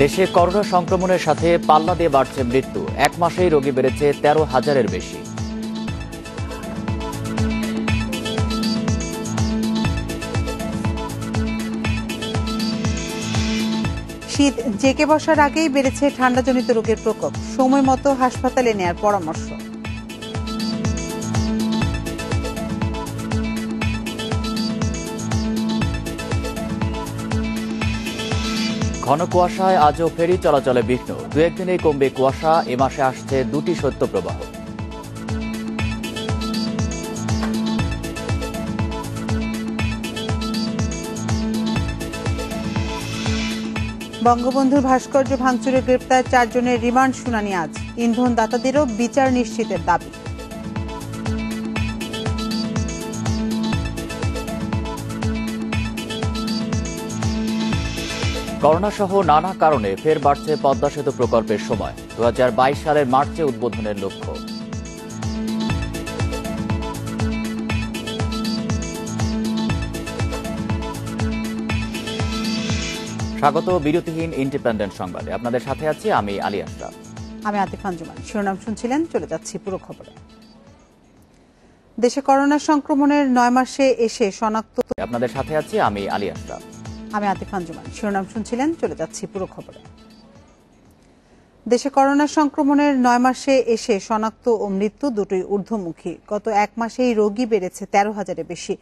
দেশে করোনা সংক্রমণের সাথে পাল্লা দিয়ে বাড়ছে মৃত্যু। এক মাসেই রোগী বেড়েছে ১৩,০০০-এর বেশি। শীত জেঁকে বসার আগেই বেড়েছে ঠান্ডাজনিত রোগের প্রকোপ। সময় মতো হাসপাতালে নেয়ার পরামর্শ। ঘন কুয়াশায় আজও ফেরি চলাচলে বিঘ্ন। দু একদিনেই কমবে কুয়াশা। এ মাসে আসছে দুটি শৈত্যপ্রবাহ। বঙ্গবন্ধুর ভাস্কর্য ভাঙচুরে গ্রেপ্তার ৪ জনের রিমান্ড শুনানি আজ। ইন্ধনদাতাদেরও বিচার নিশ্চিতের দাবি। করোনা সহ নানা কারণে ফের বাড়ছে পদ্মা সেতু প্রকল্পের সময়। ২০২২ সালের মার্চে উদ্বোধনের লক্ষ্য। স্বাগত বিরতিহীন ইন্ডিপেন্ডেন্ট সংবাদে। আপনাদের সাথে আছি আমি আলী আশরাফ। আমি আতিফ আঞ্জুমান। শিরোনাম শুনছিলেন, চলে যাচ্ছি পুরো খবরে। দেশে করোনা সংক্রমণের ৯ মাসে এসে শনাক্ত। আপনাদের সাথে আছি আমি আলী আশরাফ। আমি আতিফ আঞ্জুমান। শিরোনাম শুনছিলেন, চলে যাচ্ছি পুরো খবরে। দেশে করোনা সংক্রমণের ৯ মাসে এসে শনাক্ত ও মৃত্যু দুটোই ঊর্ধ্বমুখী। গত এক মাসেই রোগী বেড়েছে ১৩,০০০-এর বেশি।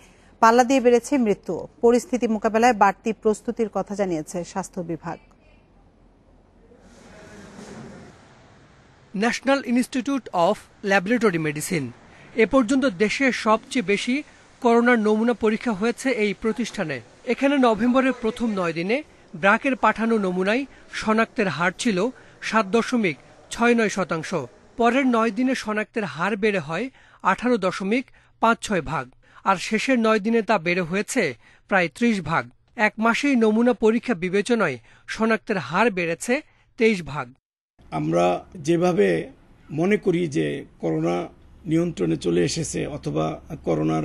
পাল্লা দিয়ে বেড়েছে মৃত্যু। পরিস্থিতি মোকাবেলায় বাড়তি প্রস্তুতির কথা জানিয়েছে স্বাস্থ্য বিভাগ। National institute of laboratory medicine এ পর্যন্ত দেশে সবচেয়ে বেশি করোনার নমুনা পরীক্ষা হয়েছে এই প্রতিষ্ঠানে। এখানে নভেম্বরের প্রথম ৯ দিনে ব্র্যাকের পাঠানো নমুনায় শনাক্তের হার ছিল ৭.৬৯%। পরের ৯ দিনে শনাক্তের হার বেড়ে হয় ১৮.৫৬%। আর শেষের ৯ দিনে তা বেড়ে হয়েছে প্রায় ৩০%। এক মাসেই নমুনা পরীক্ষা বিবেচনায় শনাক্তের হার বেড়েছে ২৩%। আমরা যেভাবে মনে করি যে করোনা নিয়ন্ত্রণে চলে এসেছে অথবা করোনার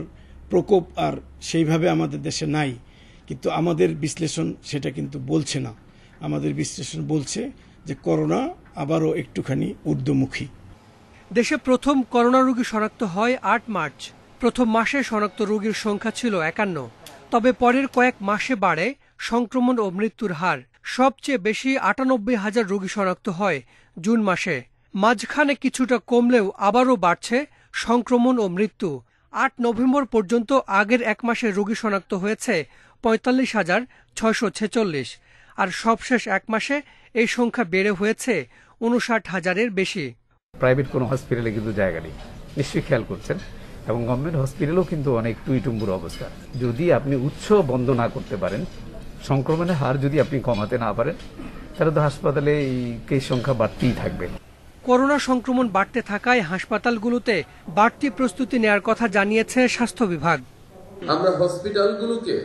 প্রকোপ আর সেইভাবে আমাদের দেশে নাই, কিন্তু আমাদের বিশ্লেষণ সেটা কিন্তু বলছে না। আমাদের বিশ্লেষণ বলছে যে করোনা আবারও একটুখানি ঊর্ধ্বমুখী। দেশে প্রথম করোনা রোগী শনাক্ত হয় ৮ মার্চ। প্রথম মাসে শনাক্ত রোগীর সংখ্যা ছিল ৫১। তবে পরের কয়েক মাসে বাড়ে সংক্রমণ ও মৃত্যুর হার। সবচেয়ে বেশি ৯৮,০০০ রোগী শনাক্ত হয় জুন মাসে। মাঝখানে কিছুটা কমলেও আবারও বাড়ছে সংক্রমণ ও মৃত্যু। ৮ নভেম্বর পর্যন্ত আগের এক মাসে রোগী শনাক্ত হয়েছে ৪৫,৬৪৬। আর সবশেষ এক মাসে এই সংখ্যা বেড়ে হয়েছে ৫৯,০০০-এর বেশি। প্রাইভেট কোনো হসপিটালে কিন্তু জায়গা নেই, নিশ্চয়ই খেয়াল করছেন। এবং গভর্নমেন্ট হসপিটালও কিন্তু অনেক টুইটুম্বুর অবস্থা। যদি আপনি উৎস বন্ধ না করতে পারেন, সংক্রমণের হার যদি আপনি কমাতে না পারেন, তাহলে তো হাসপাতালে এই কেস সংখ্যা বাড়তেই থাকবে। করোনা সংক্রমণ বাড়তে থাকায় হাসপাতালগুলোতে বাড়তি প্রস্তুতি নেওয়ার কথা জানিয়েছে স্বাস্থ্য বিভাগ। আমরা হসপিটালগুলোকে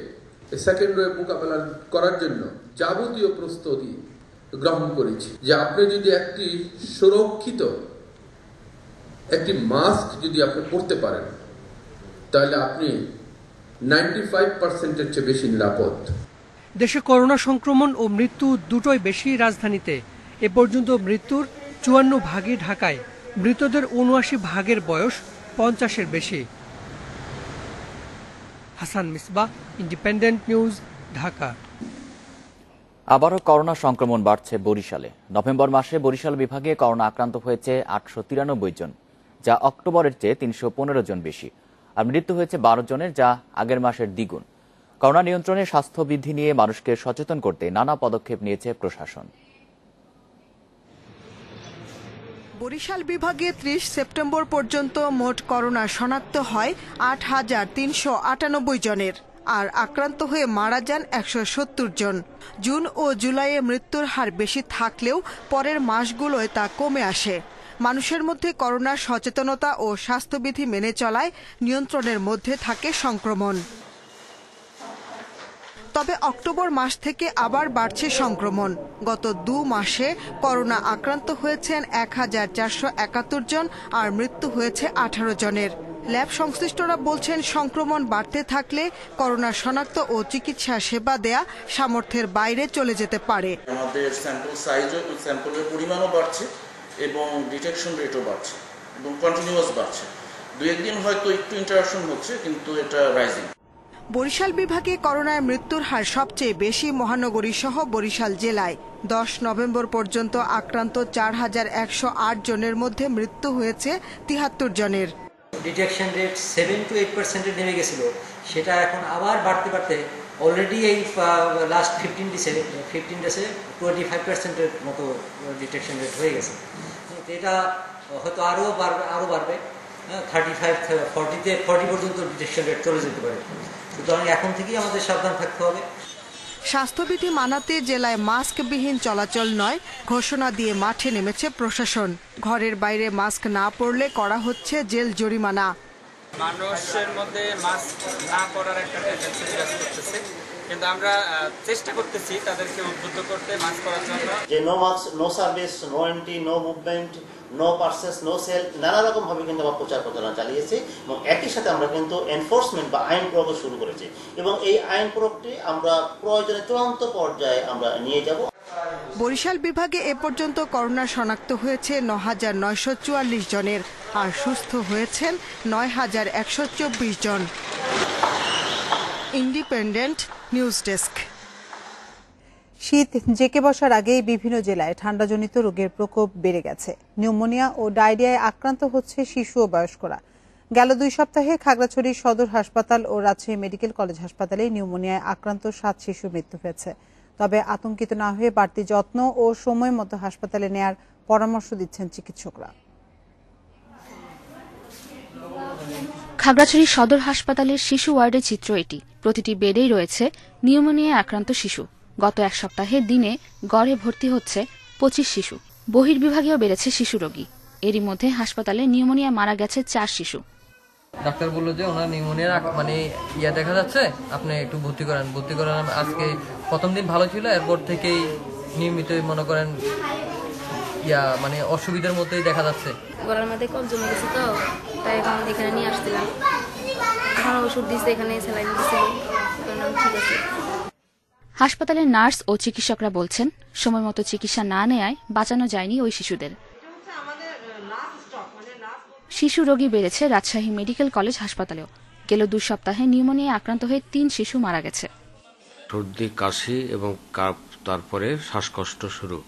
সেকেন্ড ওয়েভ মোকাবেলা করার জন্য যাবতীয় প্রস্তুতি গ্রহণ করেছি। যে আপনি যদি একটি সুরক্ষিত একটি মাস্ক যদি আপনি পরতে পারেন, তাহলে আপনি 95%-এর চেয়ে বেশি নিরাপদ। দেশে করোনা সংক্রমণ ও মৃত্যু দুটোই বেশি রাজধানীতে। এ পর্যন্ত মৃত্যুর ৫৪ ঢাকায়। মৃতদের ৭৯ বয়স ৫০-এর বেশি। Hasan Misbah, independent news, Dhaka. আবারও করোনা সংক্রমণ বাড়ছে বরিশালে। নভেম্বর মাসে বরিশাল বিভাগে করোনা আক্রান্ত হয়েছে ৮৯৩ জন, যা অক্টোবরের চেয়ে ৩১৫ জন বেশি। আর মৃত্যু হয়েছে ১২ জনের, যা আগের মাসের দ্বিগুণ। করোনা নিয়ন্ত্রণে স্বাস্থ্যবিধি নিয়ে মানুষকে সচেতন করতে নানা পদক্ষেপ নিয়েছে প্রশাসন। বরিশাল বিভাগে ৩০ সেপ্টেম্বর পর্যন্ত মোট করোনা শনাক্ত হয় ৮,৩৯৮ জনের। আর আক্রান্ত হয়ে মারা যান ১৭০ জন। জুন ও জুলাইয়ে মৃত্যুর হার বেশি থাকলেও পরের মাসগুলোয় তা কমে আসে। মানুষের মধ্যে করোনার সচেতনতা ও স্বাস্থ্যবিধি মেনে চলায় নিয়ন্ত্রণের মধ্যে থাকে সংক্রমণ। তবে অক্টোবর মাস থেকে আবার বাড়ছে সংক্রমণ। গত ২ মাসে করোনা আক্রান্ত হয়েছেন ১,৪৭১ জন আর মৃত্যু হয়েছে ১৮ জনের। ল্যাব সংশ্লিষ্টরা বলছেন সংক্রমণ বাড়তে থাকলে করোনা শনাক্ত ও চিকিৎসা সেবা দেয়া সামর্থ্যের বাইরে চলে যেতে পারে। আমাদের স্যাম্পল সাইজও স্যাম্পলের পরিমাণও বাড়ছে এবং ডিটেকশন রেটও বাড়ছে এবং কন্টিনিউয়াস বাড়ছে। দুই একদিন হয়তো একটু ইন্টারাকশন হচ্ছে, কিন্তু এটা রাইজিং। বরিশাল বিভাগে করোনায় মৃত্যুর হার সবচেয়ে বেশি মহানগরী সহ বরিশাল জেলায়। 10 নভেম্বর পর্যন্ত আক্রান্ত 4108 জনের মধ্যে মৃত্যু হয়েছে 73 জনের। ডিটেকশন রেট 7 to 8% নেমে গেছিল, সেটা এখন আবার বাড়তে অলরেডি এই লাস্ট 15 ডেজে 25%-এর মতো ডিটেকশন রেট হয়ে গেছে। এটা হয়তো আরও বাড়বে, 35-40 পর্যন্ত ডিটেকশন রেট চলে যেতে পারে। সুতরাং এখন থেকেই আমাদের সাবধান থাকতে হবে। স্বাস্থ্যবিধি মানাতে জেলায় মাস্কবিহীন চলাচল নয় ঘোষণা দিয়ে মাঠে নেমেছে প্রশাসন। ঘরের বাইরে মাস্ক না পরলে করা হচ্ছে জেল জরিমানা। মানুষের মধ্যে মাস্ক না পরার একটা টেন্ডেন্সি বিরাজ করতেছে, কিন্তু আমরা চেষ্টা করতেছি তাদেরকে উদ্বুদ্ধ করতে মাস্ক পরার জন্য। যে no mask, no service, no entry, no movement, no purses, no sale, নানা রকম ভাবে কিন্তু আমরা প্রচার প্রচারণা চালিয়েছি এবং একই সাথে আমরা কিন্তু এনফোর্সমেন্ট বা আইন প্রয়োগ শুরু করেছি এবং এই আইন প্রয়োগটি আমরা প্রয়োজনে চূড়ান্ত পর্যায়ে আমরা নিয়ে যাব। বরিশাল বিভাগে এ পর্যন্ত করোনা শনাক্ত হয়েছে ৯,৯৪৪ জনের, আর সুস্থ হয়েছেন ৯,১২৪ জন। Independent news desk. শীত জেঁকে বসার আগেই বিভিন্ন জেলায় ঠান্ডাজনিত রোগের প্রকোপ বেড়ে গেছে। নিউমোনিয়া ও ডায়রিয়ায় আক্রান্ত হচ্ছে শিশু ও বয়স্করা। গেল 2 সপ্তাহে খাগড়াছড়ি সদর হাসপাতাল ও রাজশাহী মেডিকেল কলেজ হাসপাতালে নিউমোনিয়ায় আক্রান্ত 7 শিশুর মৃত্যু হয়েছে। তবে আতঙ্কিত না হয়ে বাড়তি যত্ন ও সময় মতো হাসপাতালে নেয়ার পরামর্শ দিচ্ছেন চিকিৎসকরা। খাগড়াছড়ি সদর হাসপাতালের শিশু ওয়ার্ডের চিত্র এটি। প্রতিটি বেডেই রয়েছে নিউমোনিয়ায় আক্রান্ত শিশু। গত 1 সপ্তাহে দিনে গড়ে ভর্তি হচ্ছে 25 শিশু। বহির্বিভাগেও বেড়েছে শিশু রোগী। এরই মধ্যে হাসপাতালে নিউমোনিয়া মারা গেছে 4 শিশু। ডাক্তার বললো যে ওনার নিউমোনিয়ার দেখা যাচ্ছে, আপনি একটু ভর্তি করান। আজকে প্রথম দিন ভালো ছিল, এরপর থেকেই নিয়মিত মনে করেন অসুবিধার মধ্যেই দেখা যাচ্ছে। গলার মধ্যে কফ জমে গেছে, তো তাই এখন এখানে নিয়ে আসছিলাম। এখন ওষুধ দিচ্ছে, এখানে স্যালাইন দিচ্ছে, ঠিক আছে। হাসপাতালের নার্স ও চিকিৎসকরা বলছেন, সময় মতো চিকিৎসা না নেয়ায় বাঁচানো যায়নি ওই শিশুদের। শিশু রোগী বেড়েছে রাজশাহী মেডিকেল কলেজ হাসপাতালেও। গেল 2 সপ্তাহে নিউমোনিয়ায় আক্রান্ত হয়ে 3 শিশু মারা গেছে। সর্দি, কাশি এবং তারপরে শ্বাসকষ্ট শুরু,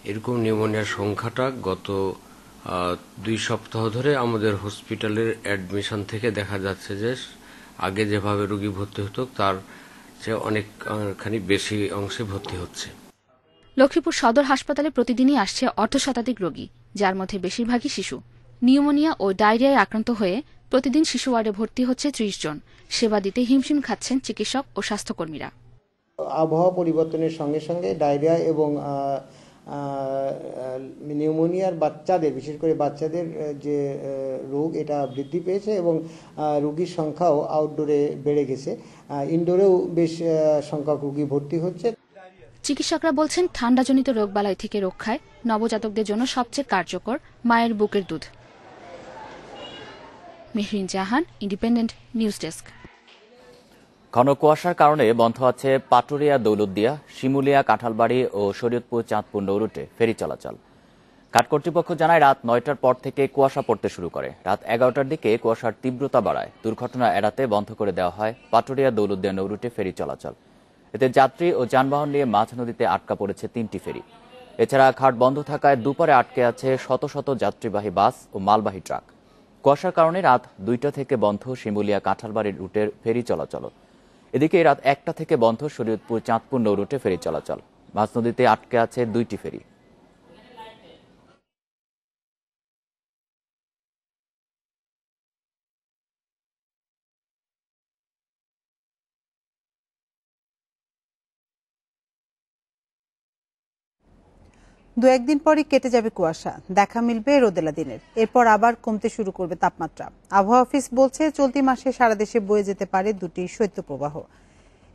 এরকম নিউমোনিয়ার সংখ্যাটা গত 2 সপ্তাহ ধরে আমাদের হসপিটালের অ্যাডমিশন থেকে দেখা যাচ্ছে যে আগে যেভাবে রোগী ভর্তি হতো তার চেয়ে অনেকখানি বেশি অংশে ভর্তি হচ্ছে। লক্ষ্মীপুর সদর হাসপাতালে প্রতিদিনই আসছে অর্ধশতাধিক রোগী, যার মধ্যে বেশিরভাগই শিশু। নিউমোনিয়া ও ডায়রিয়ায় আক্রান্ত হয়ে প্রতিদিন শিশু ওয়ার্ডে ভর্তি হচ্ছে 30 জন। সেবা দিতে হিমশিম খাচ্ছেন চিকিৎসক ও স্বাস্থ্যকর্মীরা। আবহাওয়া পরিবর্তনের সঙ্গে সঙ্গে ডায়রিয়া এবং নিউমোনিয়ার বাচ্চাদের, বিশেষ করে বাচ্চাদের যে রোগ, এটা বৃদ্ধি পেয়েছে এবং রোগীর সংখ্যাও আউটডোরে বেড়ে গেছে। ইনডোরেও বেশ সংখ্যক রোগী ভর্তি হচ্ছে। চিকিৎসকরা বলছেন, ঠান্ডাজনিত রোগবালাই থেকে রক্ষায় নবজাতকদের জন্য সবচেয়ে কার্যকর মায়ের বুকের দুধ। মেহরিন জাহান, ইন্ডিপেন্ডেন্ট নিউজ ডেস্ক। ঘন কুয়াশার কারণে বন্ধ আছে পাটুরিয়া, দৌলতদিয়া, শিমুলিয়া, কাঁঠালবাড়ি ও শরীয়তপুর চাঁদপুর নৌরুটে ফেরি চলাচল। ঘাট কর্তৃপক্ষ জানায়, রাত 9টার পর থেকে কুয়াশা পড়তে শুরু করে। রাত 11টার দিকে কুয়াশার তীব্রতা বাড়ায়। দুর্ঘটনা এড়াতে বন্ধ করে দেওয়া হয় পাটুরিয়া, দৌলতদিয়া নৌরুটে ফেরি চলাচল। এতে যাত্রী ও যানবাহন নিয়ে মাঝ নদীতে আটকা পড়েছে 3টি ফেরি। এছাড়া ঘাট বন্ধ থাকায় দুপারে আটকে আছে শত শত যাত্রীবাহী বাস ও মালবাহী ট্রাক। কুয়াশার কারণে রাত 2টা থেকে বন্ধ শিমুলিয়া, কাঁঠালবাড়ির রুটের ফেরি চলাচল। এদিকে রাত 1টা থেকে বন্ধ শরীয়তপুর চাঁদপুর নৌরুটে ফেরি চলাচল। মাঝ নদীতে আটকে আছে 2টি ফেরি। দু একদিন পরই কেটে যাবে কুয়াশা, দেখা মিলবে রোদেলা দিনের। এরপর আবার কমতে শুরু করবে তাপমাত্রা। আবহাওয়া অফিস বলছে, চলতি মাসে সারা দেশে বয়ে যেতে পারে 2টি শৈত্যপ্রবাহ।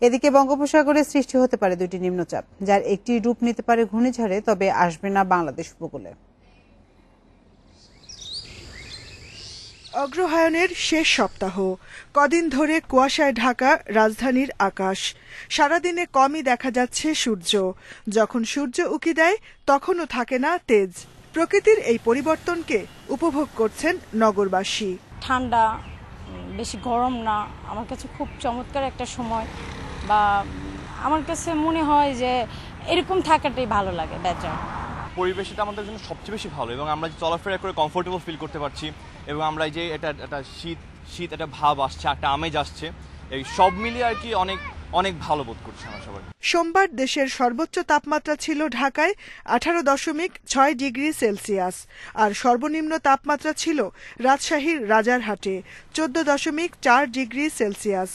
এদিকে বঙ্গোপসাগরে সৃষ্টি হতে পারে 2টি নিম্নচাপ, যার একটি রূপ নিতে পারে ঘূর্ণিঝড়ে, তবে আসবে না বাংলাদেশ উপকূলে। অগ্রহায়ণের শেষ সপ্তাহ, কদিন ধরে কুয়াশায় ঢাকা রাজধানীর আকাশ। সারাদিনে কমই দেখা যাচ্ছে সূর্য। যখন সূর্য উঁকি দেয় তখনও থাকে না তেজ। প্রকৃতির এই পরিবর্তনকে উপভোগ করছেন নগরবাসী। ঠান্ডা, বেশি গরম না, আমার কাছে খুব চমৎকার একটা সময়, বা আমার কাছে মনে হয় যে এরকম থাকাটাই ভালো লাগে। বেটার পরিবেশটা আমাদের জন্য সবচেয়ে বেশি ভালো, এবং আমরা যে চলাফেরা করে কমফোর্টেবল ফিল করতে পারছি, এবং আমরা যে এটা শীত একটা ভাব আসছে, একটা আমেজ আসছে, এই সব মিলিয়ে আর কি অনেক ভালো বোধ করছি আমরা সবাই। সোমবার দেশের সর্বোচ্চ তাপমাত্রা ছিল ঢাকায় 18.6 ডিগ্রি সেলসিয়াস, আর সর্বনিম্ন তাপমাত্রা ছিল রাজশাহীর রাজারহাটে 14.4 ডিগ্রি সেলসিয়াস।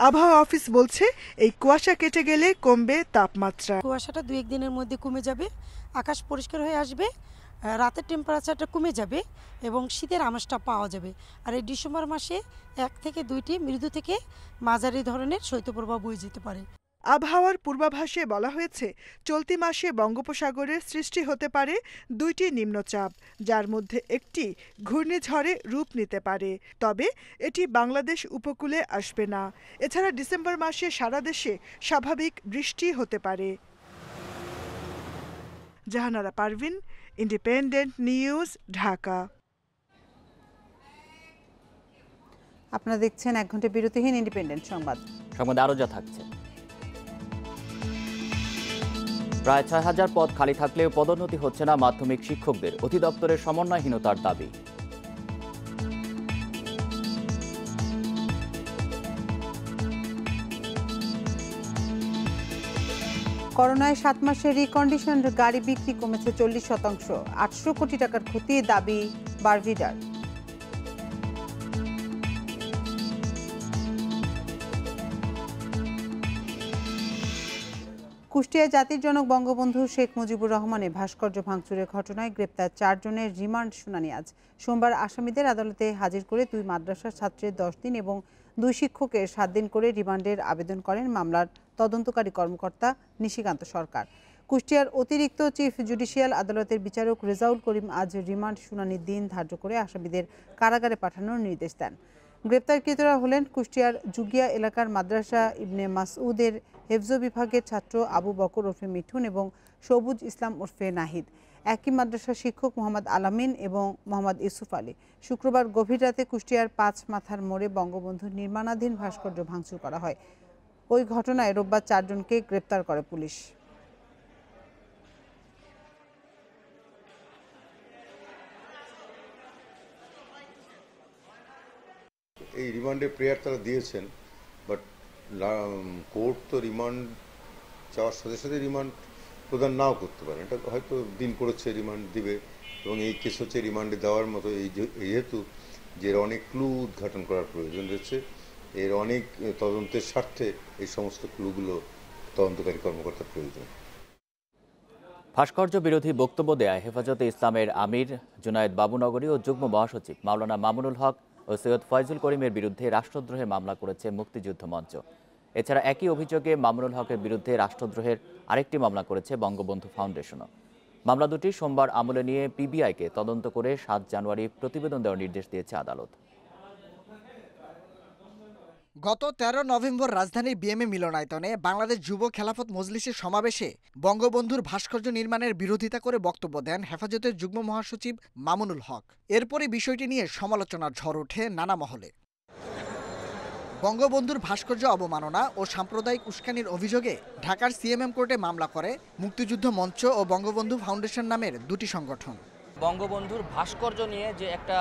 আবহাওয়া অফিস বলছে এই কুয়াশা কেটে গেলে কমবে তাপমাত্রা। কুয়াশাটা 2-1 দিনের মধ্যে কমে যাবে, আকাশ পরিষ্কার হয়ে আসবে, রাতের টেম্পারেচারটা কমে যাবে এবং শীতের আমেজটা পাওয়া যাবে। আর এই ডিসেম্বর মাসে 1 থেকে 2টি মৃদু থেকে মাঝারি ধরনের শৈত্যপ্রবাহ বয়ে যেতে পারে। আবহাওয়ার পূর্বাভাসে বলা হয়েছে চলতি মাসে বঙ্গোপসাগরের সৃষ্টি হতে পারে 2টি নিম্নচাপ, যার মধ্যে একটি ঘূর্ণিঝড়ে রূপ নিতে পারে। তবে এটি বাংলাদেশ উপকূলে আসবে না। এছাড়া ডিসেম্বর মাসে সারা দেশে স্বাভাবিক বৃষ্টি হতে পারে। Jahanara Parvin, independent news, Dhaka. আপনারা দেখছেন 1 ঘন্টা বিরতিহীন ইন্ডিপেন্ডেন্ট সংবাদ। আরো যা থাকছে। প্রায় ৬,০০০ পদ খালি থাকলেও পদোন্নতি হচ্ছে না মাধ্যমিক শিক্ষকদের, অধিদপ্তরের সমন্বয়হীনতার দাবি। করোনায় 7 মাসের রিকন্ডিশনড গাড়ি বিক্রি কমেছে 40%। 800 কোটি টাকার ক্ষতি দাবি বারভিডার। কুষ্টিয়ায় জাতির জনক বঙ্গবন্ধু শেখ মুজিবুর রহমানের ভাস্কর্য ভাঙচুরের ঘটনায় গ্রেপ্তার 4 জনের রিমান্ড শুনানি আজ। সোমবার আসামিদের আদালতে হাজির করে 2 মাদ্রাসার ছাত্রের 10 দিন এবং 2 শিক্ষকের 7 দিন করে রিমান্ডের আবেদন করেন মামলার তদন্তকারী কর্মকর্তা নিশিকান্ত সরকার। কুষ্টিয়ার অতিরিক্ত চিফ জুডিশিয়াল আদালতের বিচারক রেজাউল করিম আজ রিমান্ড শুনানির দিন ধার্য করে আসামিদের কারাগারে পাঠানোর নির্দেশ দেন। গ্রেপ্তারকৃতরা হলেন কুষ্টিয়ার জুগিয়া এলাকার মাদ্রাসা ইবনে মাসউদের হেফজ বিভাগের ছাত্র আবু বকর ওরফে মিঠুন এবং সবুজ ইসলাম ওরফে নাহিদ। একই মাদ্রাসার শিক্ষক মোহাম্মদ আলামিন এবং মোহাম্মদ ইউসুফ আলী। শুক্রবার গভীর রাতে কুষ্টিয়ার 5 মাথার মোড়ে বঙ্গবন্ধুর নির্মাণাধীন ভাস্কর্য ভাঙচুর করা হয়। ওই ঘটনায় রোববার 4 জনকে গ্রেপ্তার করে পুলিশ। এই রিমান্ডের প্রেয়ার তারা দিয়েছেন, বাট কোর্ট তো রিমান্ড চাওয়ার সাথে সাথে রিমান্ড প্রদান নাও করতে পারে। এটা হয়তো দিন করেছে রিমান্ড দিবে, এবং এই কেস হচ্ছে রিমান্ডে দেওয়ার মতো। যেহেতু যে এর অনেক ক্লু উদ্ঘাটন করার প্রয়োজন রয়েছে, এর অনেক তদন্তের স্বার্থে এই সমস্ত ক্লুগুলো তদন্তকারী কর্মকর্তার প্রয়োজন। ভাস্কর্য বিরোধী বক্তব্য দেয় হেফাজতে ইসলামের আমির জুনায়েদ বাবুনগরী ও যুগ্ম মহাসচিব মাওলানা মামুনুল হক ও সৈয়দ ফয়জুল করিমের বিরুদ্ধে রাষ্ট্রদ্রোহের মামলা করেছে মুক্তিযুদ্ধ মঞ্চ। এছাড়া একই অভিযোগে মামুনুল হকের বিরুদ্ধে রাষ্ট্রদ্রোহের আরেকটি মামলা করেছে বঙ্গবন্ধু ফাউন্ডেশনও। মামলা দুটি সোমবার আমলে নিয়ে পিবিআইকে তদন্ত করে 7 জানুয়ারি প্রতিবেদন দেওয়ার নির্দেশ দিয়েছে আদালত। গত 13 নভেম্বর রাজধানীর বিএমএ মিলনায়তনে বাংলাদেশ যুব খেলাফত মজলিসের সমাবেশে বঙ্গবন্ধুর ভাস্কর্য নির্মাণের বিরোধিতা করে বক্তব্য দেন হেফাজতের যুগ্ম মহাসচিব মামুনুল হক। এরপরই বিষয়টি নিয়ে সমালোচনার ঝড় ওঠে নানা মহলে। বঙ্গবন্ধুর ভাস্কর্য অবমাননা ও সাম্প্রদায়িক উস্কানির অভিযোগে ঢাকার সিএমএম কোর্টে মামলা করে মুক্তিযুদ্ধ মঞ্চ ও বঙ্গবন্ধু ফাউন্ডেশন নামের দুটি সংগঠন। বঙ্গবন্ধুর ভাস্কর্য নিয়ে যে একটা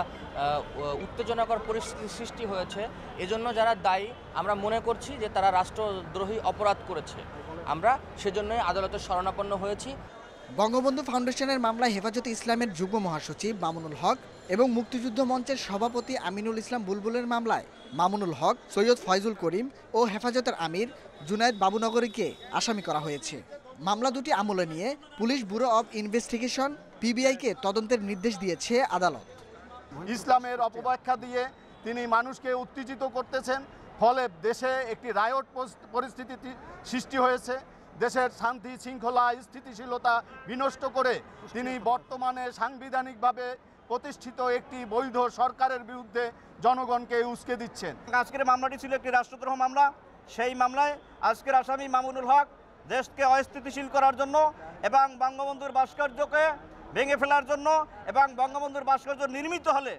উত্তেজনাকর পরিস্থিতি সৃষ্টি হয়েছে, এজন্য যারা দায়ী আমরা মনে করছি যে তারা রাষ্ট্রদ্রোহী অপরাধ করেছে। আমরা সেজন্যই আদালতের শরণাপন্ন হয়েছি। বঙ্গবন্ধু ফাউন্ডেশনের মামলায় হেফাজতে ইসলামের যুগ্ম মহাসচিব মামুনুল হক এবং মুক্তিযুদ্ধ মঞ্চের সভাপতি আমিনুল ইসলাম বুলবুলের মামলায় মামুনুল হক, সৈয়দ ফয়জুল করিম ও হেফাজতের আমির জুনায়েদ বাবুনগরীকে আসামি করা হয়েছে। মামলা দুটি আমলে নিয়ে পুলিশ ব্যুরো অব ইনভেস্টিগেশন পিবিআইকে তদন্তের নির্দেশ দিয়েছে আদালত। ইসলামের অপব্যাখ্যা দিয়ে তিনি মানুষকে উত্তেজিত করতেছেন, ফলে দেশে একটি রায়ট পরিস্থিতি সৃষ্টি হয়েছে। দেশের শান্তি শৃঙ্খলা স্থিতিশীলতা বিনষ্ট করে তিনি বর্তমানে সাংবিধানিকভাবে প্রতিষ্ঠিত একটি বৈধ সরকারের বিরুদ্ধে জনগণকে উস্কে দিচ্ছেন। আজকের মামলাটি ছিল একটি রাষ্ট্রদ্রোহ মামলা। সেই মামলায় আজকের আসামি মামুনুল হক দেশকে অস্থিতিশীল করার জন্য এবং বঙ্গবন্ধুর ভাস্কর্যকে ভেঙে ফেলার জন্য এবং বঙ্গবন্ধুর ভাস্কর্য নির্মিত হলে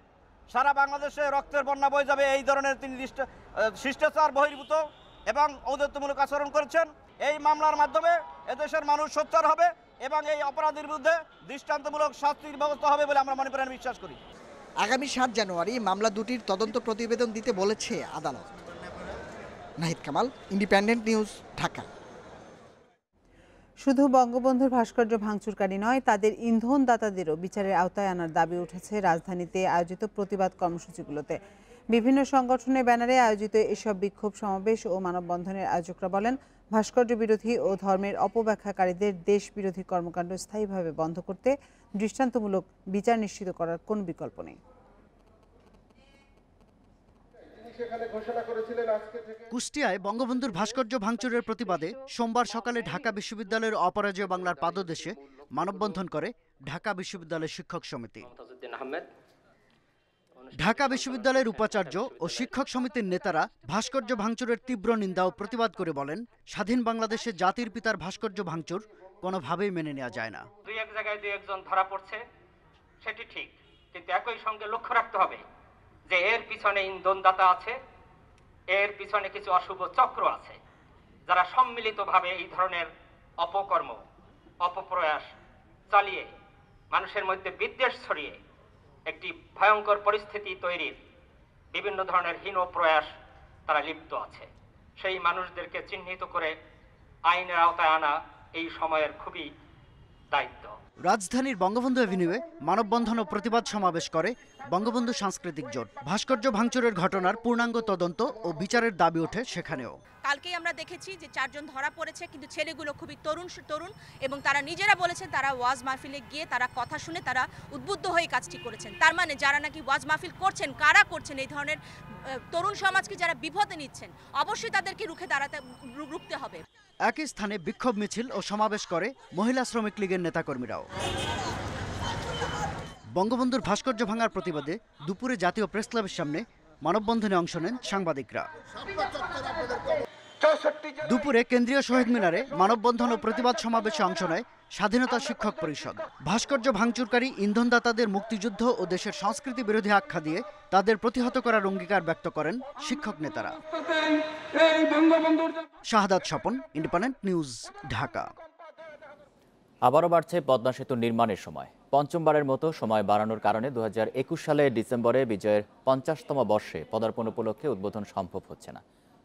সারা বাংলাদেশে রক্তের বন্যা বয়ে যাবে, এই ধরনের তিনি শিষ্টাচার বহির্ভূত এবং ঔদ্ধত্যমূলক আচরণ করেছেন। এই মামলার মাধ্যমে এদেশের মানুষ সোচ্চার হবে এবং এই অপরাধীর বিরুদ্ধে দৃষ্টান্তমূলক শাস্তির ব্যবস্থা হবে বলে আমরা মনে প্রাণে বিশ্বাস করি। আগামী 7 জানুয়ারি মামলা দুটির তদন্ত প্রতিবেদন দিতে বলেছে আদালত। Nahid Kamal, independent news, Dhaka. শুধু বঙ্গবন্ধুর ভাস্কর্য ভাঙচুরকারী নয়, তাদের ইন্ধনদাতাদেরও বিচারের আওতায় আনার দাবি উঠেছে রাজধানীতে আয়োজিত প্রতিবাদ কর্মসূচিগুলোতে। বিভিন্ন সংগঠনের ব্যানারে আয়োজিত এসব বিক্ষোভ সমাবেশ ও মানববন্ধনের আয়োজকরা বলেন, ভাস্কর্য বিরোধী ও ধর্মের অপব্যাখ্যাকারীদের দেশ বিরোধী কর্মকাণ্ড স্থায়ীভাবে বন্ধ করতে দৃষ্টান্তমূলক বিচার নিশ্চিত করার কোনো বিকল্প নেই। কুষ্টিয়ায় বঙ্গবন্ধুর ভাস্কর্য ভাঙচুরের প্রতিবাদে সোমবার সকালে ঢাকা বিশ্ববিদ্যালয়ের অপরাজেয় বাংলার পাদদেশে মানববন্ধন করে ঢাকা বিশ্ববিদ্যালয়ের শিক্ষক সমিতি। ঢাকা বিশ্ববিদ্যালয়ের উপাচার্য ও শিক্ষক সমিতির নেতারা ভাস্কর্য ভাঙচুরের তীব্র নিন্দা ও প্রতিবাদ করে বলেন, স্বাধীন বাংলাদেশে জাতির পিতার ভাস্কর্য ভাঙচুর কোনোভাবেই মেনে নেওয়া যায় না। দুই এক জায়গায় দুই একজন ধরা পড়ছে, সেটি ঠিক, কিন্তু একই সঙ্গে লক্ষ্য রাখতে হবে যে এর পিছনে ইন্ধনদাতা আছে, এর পিছনে কিছু অশুভ চক্র আছে, যারা সম্মিলিতভাবে এই ধরনের অপকর্ম অপপ্রয়াস চালিয়ে মানুষের মধ্যে বিদ্বেষ ছড়িয়ে একটি ভয়ঙ্কর পরিস্থিতি তৈরির বিভিন্ন ধরনের হীন প্রয়াস তারা লিপ্ত আছে। সেই মানুষদেরকে চিহ্নিত করে আইনের আওতায় আনা এই সময়ের খুবই দায়িত্ব। রাজধানীর বঙ্গবন্ধু এভিনিউয়ে মানববন্ধন ও প্রতিবাদ সমাবেশ করে বঙ্গবন্ধু সাংস্কৃতিক জোট। ভাস্কর্য ভাঙচুরের ঘটনার পূর্ণাঙ্গ তদন্ত ও বিচারের দাবি ওঠে সেখানেও। কালকেই আমরা দেখেছি যে 4 জন ধরা পড়েছে, কিন্তু ছেলেগুলো খুবই তরুণ এবং তারা নিজেরা বলেছেন তারা ওয়াজ মাহফিলে গিয়ে তারা কথা শুনে তারা উদ্বুদ্ধ হয়ে কাজটি করেছেন। তার মানে যারা নাকি ওয়াজ মাহফিল করছেন, কারা করছেন এই ধরনের তরুণ সমাজকে যারা বিপদে নিচ্ছেন, অবশ্যই তাদেরকে রুখতে হবে। একই স্থানে বিক্ষোভ মিছিল ও সমাবেশ করে মহিলা শ্রমিক লীগের নেতাকর্মীরাও। বঙ্গবন্ধুর ভাস্কর্য ভাঙার প্রতিবাদে দুপুরে জাতীয় প্রেস ক্লাবের সামনে মানববন্ধনে অংশ নেন সাংবাদিকরা। দুপুরে কেন্দ্রীয় শহীদ মিনারে মানববন্ধন ও প্রতিবাদ সমাবেশে অংশ নেয় স্বাধীনতা শিক্ষক পরিষদ। ভাস্কর্য ভাঙচুরকারী ইন্ধনদাতাদের মুক্তিযুদ্ধ ও দেশের সংস্কৃতি বিরোধী আখ্যা দিয়ে তাদের প্রতিহত করার অঙ্গীকার ব্যক্ত করেন শিক্ষক নেতারা। শাহাদাত স্বপন, ইন্ডিপেন্ডেন্ট নিউজ, ঢাকা। আবারও বাড়ছে পদ্মা সেতু নির্মাণের সময়। পঞ্চমবারের মতো সময় বাড়ানোর কারণে 2021 সালের ডিসেম্বরে বিজয়ের 50তম বর্ষে পদার্পণ উপলক্ষে উদ্বোধন সম্ভব হচ্ছে না।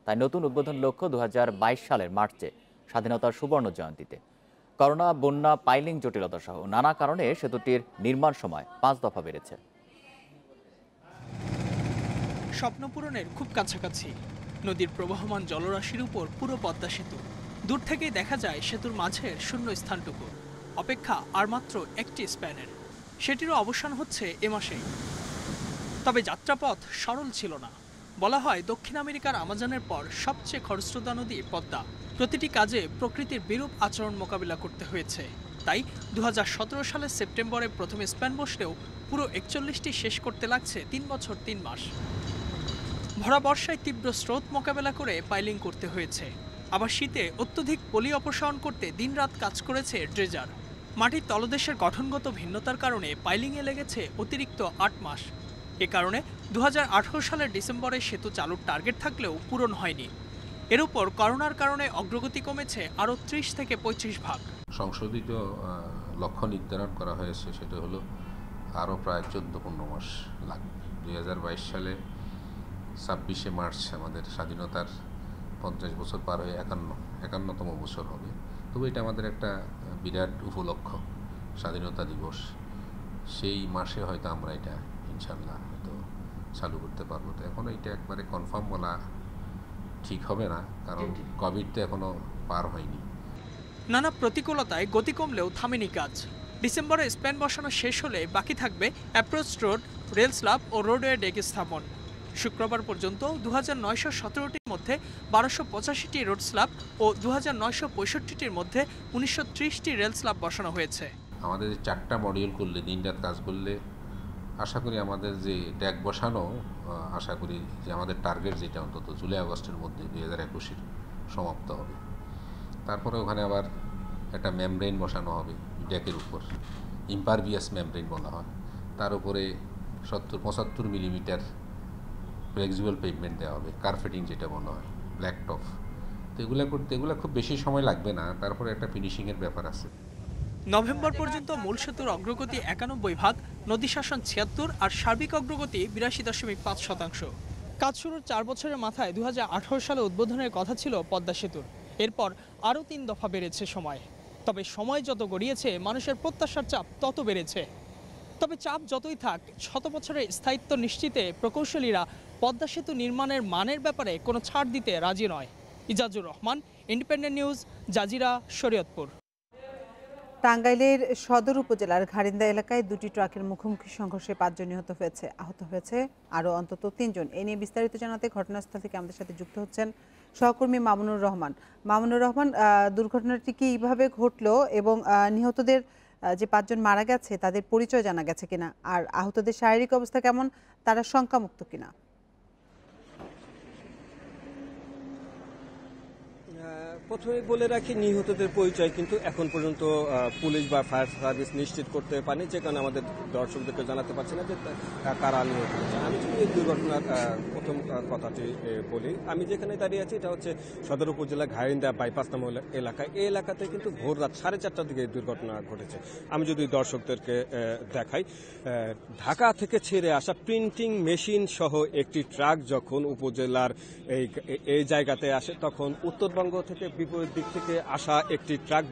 তাই নতুন উদ্বোধন লক্ষ্য 2022 সালের মার্চে স্বাধীনতার সুবর্ণ জয়ন্তীতে। করোনা, বন্যা, পাইলিং জটিলতা সহ নানা কারণে সেতুটির নির্মাণ সময় 5 দফা বেড়েছে। স্বপ্ন পূরণের খুব কাছাকাছি নদীর প্রবাহমান জলরাশির উপর পুরো পদ্মা সেতু। দূর থেকেই দেখা যায় সেতুর মাঝের শূন্য স্থানটুকু। অপেক্ষা আর মাত্র একটি স্প্যানের, সেটিরও অবসান হচ্ছে এ মাসেই। তবে যাত্রাপথ সরল ছিল না। বলা হয় দক্ষিণ আমেরিকার আমাজনের পর সবচেয়ে খরস্রোতা নদী পদ্মা। প্রতিটি কাজে প্রকৃতির বিরূপ আচরণ মোকাবিলা করতে হয়েছে। তাই 2017 সালের সেপ্টেম্বরে প্রথমে স্প্যান বসলেও পুরো 41টি শেষ করতে লাগছে 3 বছর 3 মাস। ভরা বর্ষায় তীব্র স্রোত মোকাবেলা করে পাইলিং করতে হয়েছে। আবার শীতে অত্যধিক পলি অপসারণ করতে দিনরাত কাজ করেছে ড্রেজার। মাটির তলদেশের গঠনগত ভিন্নতার কারণে পাইলিংয়ে লেগেছে অতিরিক্ত 8 মাস। এ কারণে 2018 সালের ডিসেম্বরে সেতু চালুর টার্গেট থাকলেও পূরণ হয়নি। এর উপর করোনার কারণে অগ্রগতি কমেছে আরও 30 থেকে 35 ভাগ। সংশোধিত লক্ষ্য নির্ধারণ করা হয়েছে, সেটা হলো আরও প্রায় 14-15 মাস লাগবে। 2022 সালে 26শে মার্চ আমাদের স্বাধীনতার 50 বছর পার হয়ে 51তম বছর হবে। তবে এটা আমাদের একটা বিরাট উপলক্ষ, স্বাধীনতা দিবস। সেই মাসে হয়তো আমরা এটা ইনশাল্লাহ হয়তো চালু করতে পারবো। তো এখন এটা একবারে কনফার্ম বলা ঠিক হবে না, কারণ কোভিড তো এখনো পার হয়নি। নানা প্রতিকূলতায় গতি কমলেও থামেনি কাজ। ডিসেম্বরে স্প্যান বসানো শেষ হলে বাকি থাকবে অ্যাপ্রোচ রোড, রেল স্ল্যাব ও রোডওয়ে ডেক স্থাপন। শুক্রবার পর্যন্ত 2917টির মধ্যে 1285টি রোড স্ল্যাব ও 2965টির মধ্যে 1930টি রেল স্ল্যাব বসানো হয়েছে। আমাদের 4টা মডিউল করলে, দিনরাত কাজ করলে আশা করি আমাদের যে ট্যাগ বসানো, আশা করি যে আমাদের টার্গেট যেটা অন্তত জুলাই আগস্টের মধ্যে 2021-এর সমাপ্ত হবে। তারপরে ওখানে আবার একটা মেমব্রেন বসানো হবে ডেকের উপর, ইম্পারভিয়াস মেমব্রেন বলা হয়, তার উপরে 70-75 মিলিমিটার ফ্লেক্সিবল পেভমেন্ট দেওয়া হবে, কার্পেটিং যেটা বলা হয়, ব্ল্যাক টপ। তো এগুলো করতে খুব বেশি সময় লাগবে না, তারপরে একটা ফিনিশিংয়ের ব্যাপার আছে। নভেম্বর পর্যন্ত মূল সেতুর অগ্রগতি 91 ভাগ, নদী শাসন 76 আর সার্বিক অগ্রগতি 82.5%। কাজ শুরুর 4 বছরের মাথায় 2018 সালে উদ্বোধনের কথা ছিল পদ্মা সেতুর। এরপর আরও 3 দফা বেড়েছে সময়। তবে সময় যত গড়িয়েছে মানুষের প্রত্যাশার চাপ তত বেড়েছে। তবে চাপ যতই থাক, 100 বছরের স্থায়িত্ব নিশ্চিতে প্রকৌশলীরা পদ্মা সেতু নির্মাণের মানের ব্যাপারে কোনো ছাড় দিতে রাজি নয়। Izazur Rahman, independent news, Zajira, Shariatpur. টাঙ্গাইলের সদর উপজেলার ঘারিন্দা এলাকায় 2টি ট্রাকের মুখোমুখি সংঘর্ষে 5 জন নিহত হয়েছে, আহত হয়েছে আরও অন্তত 3 জন। এ নিয়ে বিস্তারিত জানাতে ঘটনাস্থল থেকে আমাদের সাথে যুক্ত হচ্ছেন সহকর্মী মামুনুর রহমান। মামুনুর রহমান, দুর্ঘটনাটি কিভাবে ঘটলো এবং নিহতদের যে 5 জন মারা গেছে তাদের পরিচয় জানা গেছে কিনা, আর আহতদের শারীরিক অবস্থা কেমন, তারা শঙ্কামুক্ত কিনা? প্রথমে বলে রাখি, নিহতদের পরিচয় কিন্তু এখন পর্যন্ত পুলিশ বা ফায়ার সার্ভিস নিশ্চিত করতে পারেনি, যে কারণে আমাদের দর্শকদেরকে জানাতে পারছি না যে কারা নিহত হয়েছে। আমি যদি এই দুর্ঘটনার প্রথম কথাটি বলি, আমি যেখানে দাঁড়িয়ে আছি এটা হচ্ছে সদর উপজেলা ঘারিন্দা বাইপাস নাম এলাকায়। এই এলাকাতে কিন্তু ভোর রাত 4:30টার দিকে এই দুর্ঘটনা ঘটেছে। আমি যদি দর্শকদেরকে দেখাই, ঢাকা থেকে ছেড়ে আসা প্রিন্টিং মেশিন সহ একটি ট্রাক যখন উপজেলার এই জায়গাতে আসে, তখন উত্তরবঙ্গ থেকে বিপরীত দিক থেকে আসা একটি ট্রাক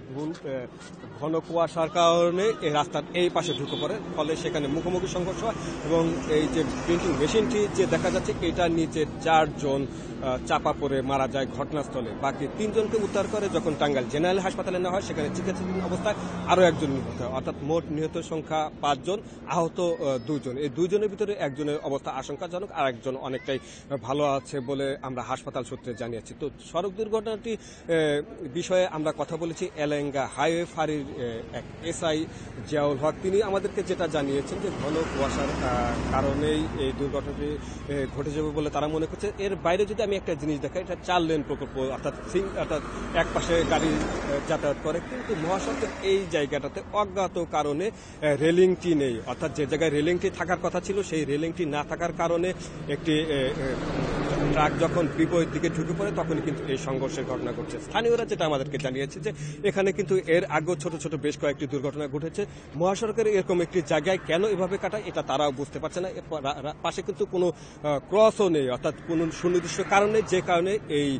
ঘন কুয়াশার কারণে এই রাস্তার এই পাশে ঢুকে পড়ে, ফলে সেখানে মুখোমুখি সংঘর্ষ হয় এবং এই যে প্রিন্টিং মেশিনটি যে দেখা যাচ্ছে এটার নিচে 4 জন চাপা পড়ে মারা যায় ঘটনাস্থলে। বাকি 3 জনকে উদ্ধার করে যখন টাঙ্গাইল জেনারেল হাসপাতালে নেওয়া হয়, সেখানে চিকিৎসাধীন অবস্থায় আরও 1 জন নিহত হয়। অর্থাৎ মোট নিহত সংখ্যা 5 জন, আহত 2 জন। এই 2 জনের ভিতরে 1 জনের অবস্থা আশঙ্কাজনক, আর 1 জন অনেকটাই ভালো আছে বলে আমরা হাসপাতাল সূত্রে জানিয়েছি। তো সড়ক দুর্ঘটনাটি বিষয়ে আমরা কথা বলেছি এলেঙ্গা হাইওয়ে ফাঁড়ির এক এসআই জিয়াউল হক। তিনি আমাদেরকে যেটা জানিয়েছেন যে ঘন কুয়াশার কারণেই এই দুর্ঘটনাটি ঘটে যাবে বলে তারা মনে করছে। এর বাইরে যদি আমি একটা জিনিস দেখাই, এটা 4 লেন প্রকল্প, অর্থাৎ এক পাশে গাড়ি যাতায়াত করে, কিন্তু মহাসড়কের এই জায়গাটাতে অজ্ঞাত কারণে রেলিংটি নেই। অর্থাৎ যে জায়গায় রেলিংটি থাকার কথা ছিল সেই রেলিংটি না থাকার কারণে একটি ট্রাক যখন বিপরীত দিকে ঢুকে পড়ে তখন কিন্তু এই সংঘর্ষের ঘটনা ঘটছে। স্থানীয়রা যেটা আমাদেরকে জানিয়েছে যে এখানে কিন্তু এর আগেও ছোট ছোট বেশ কয়েকটি দুর্ঘটনা ঘটেছে। মহাসড়কের এরকম একটি জায়গায় কেন এভাবে কাটায় এটা তারাও বুঝতে পারছে না। পাশে কিন্তু কোনো ক্রসও নেই, অর্থাৎ কোনো সুনির্দিষ্ট কারণে, যে কারণে এই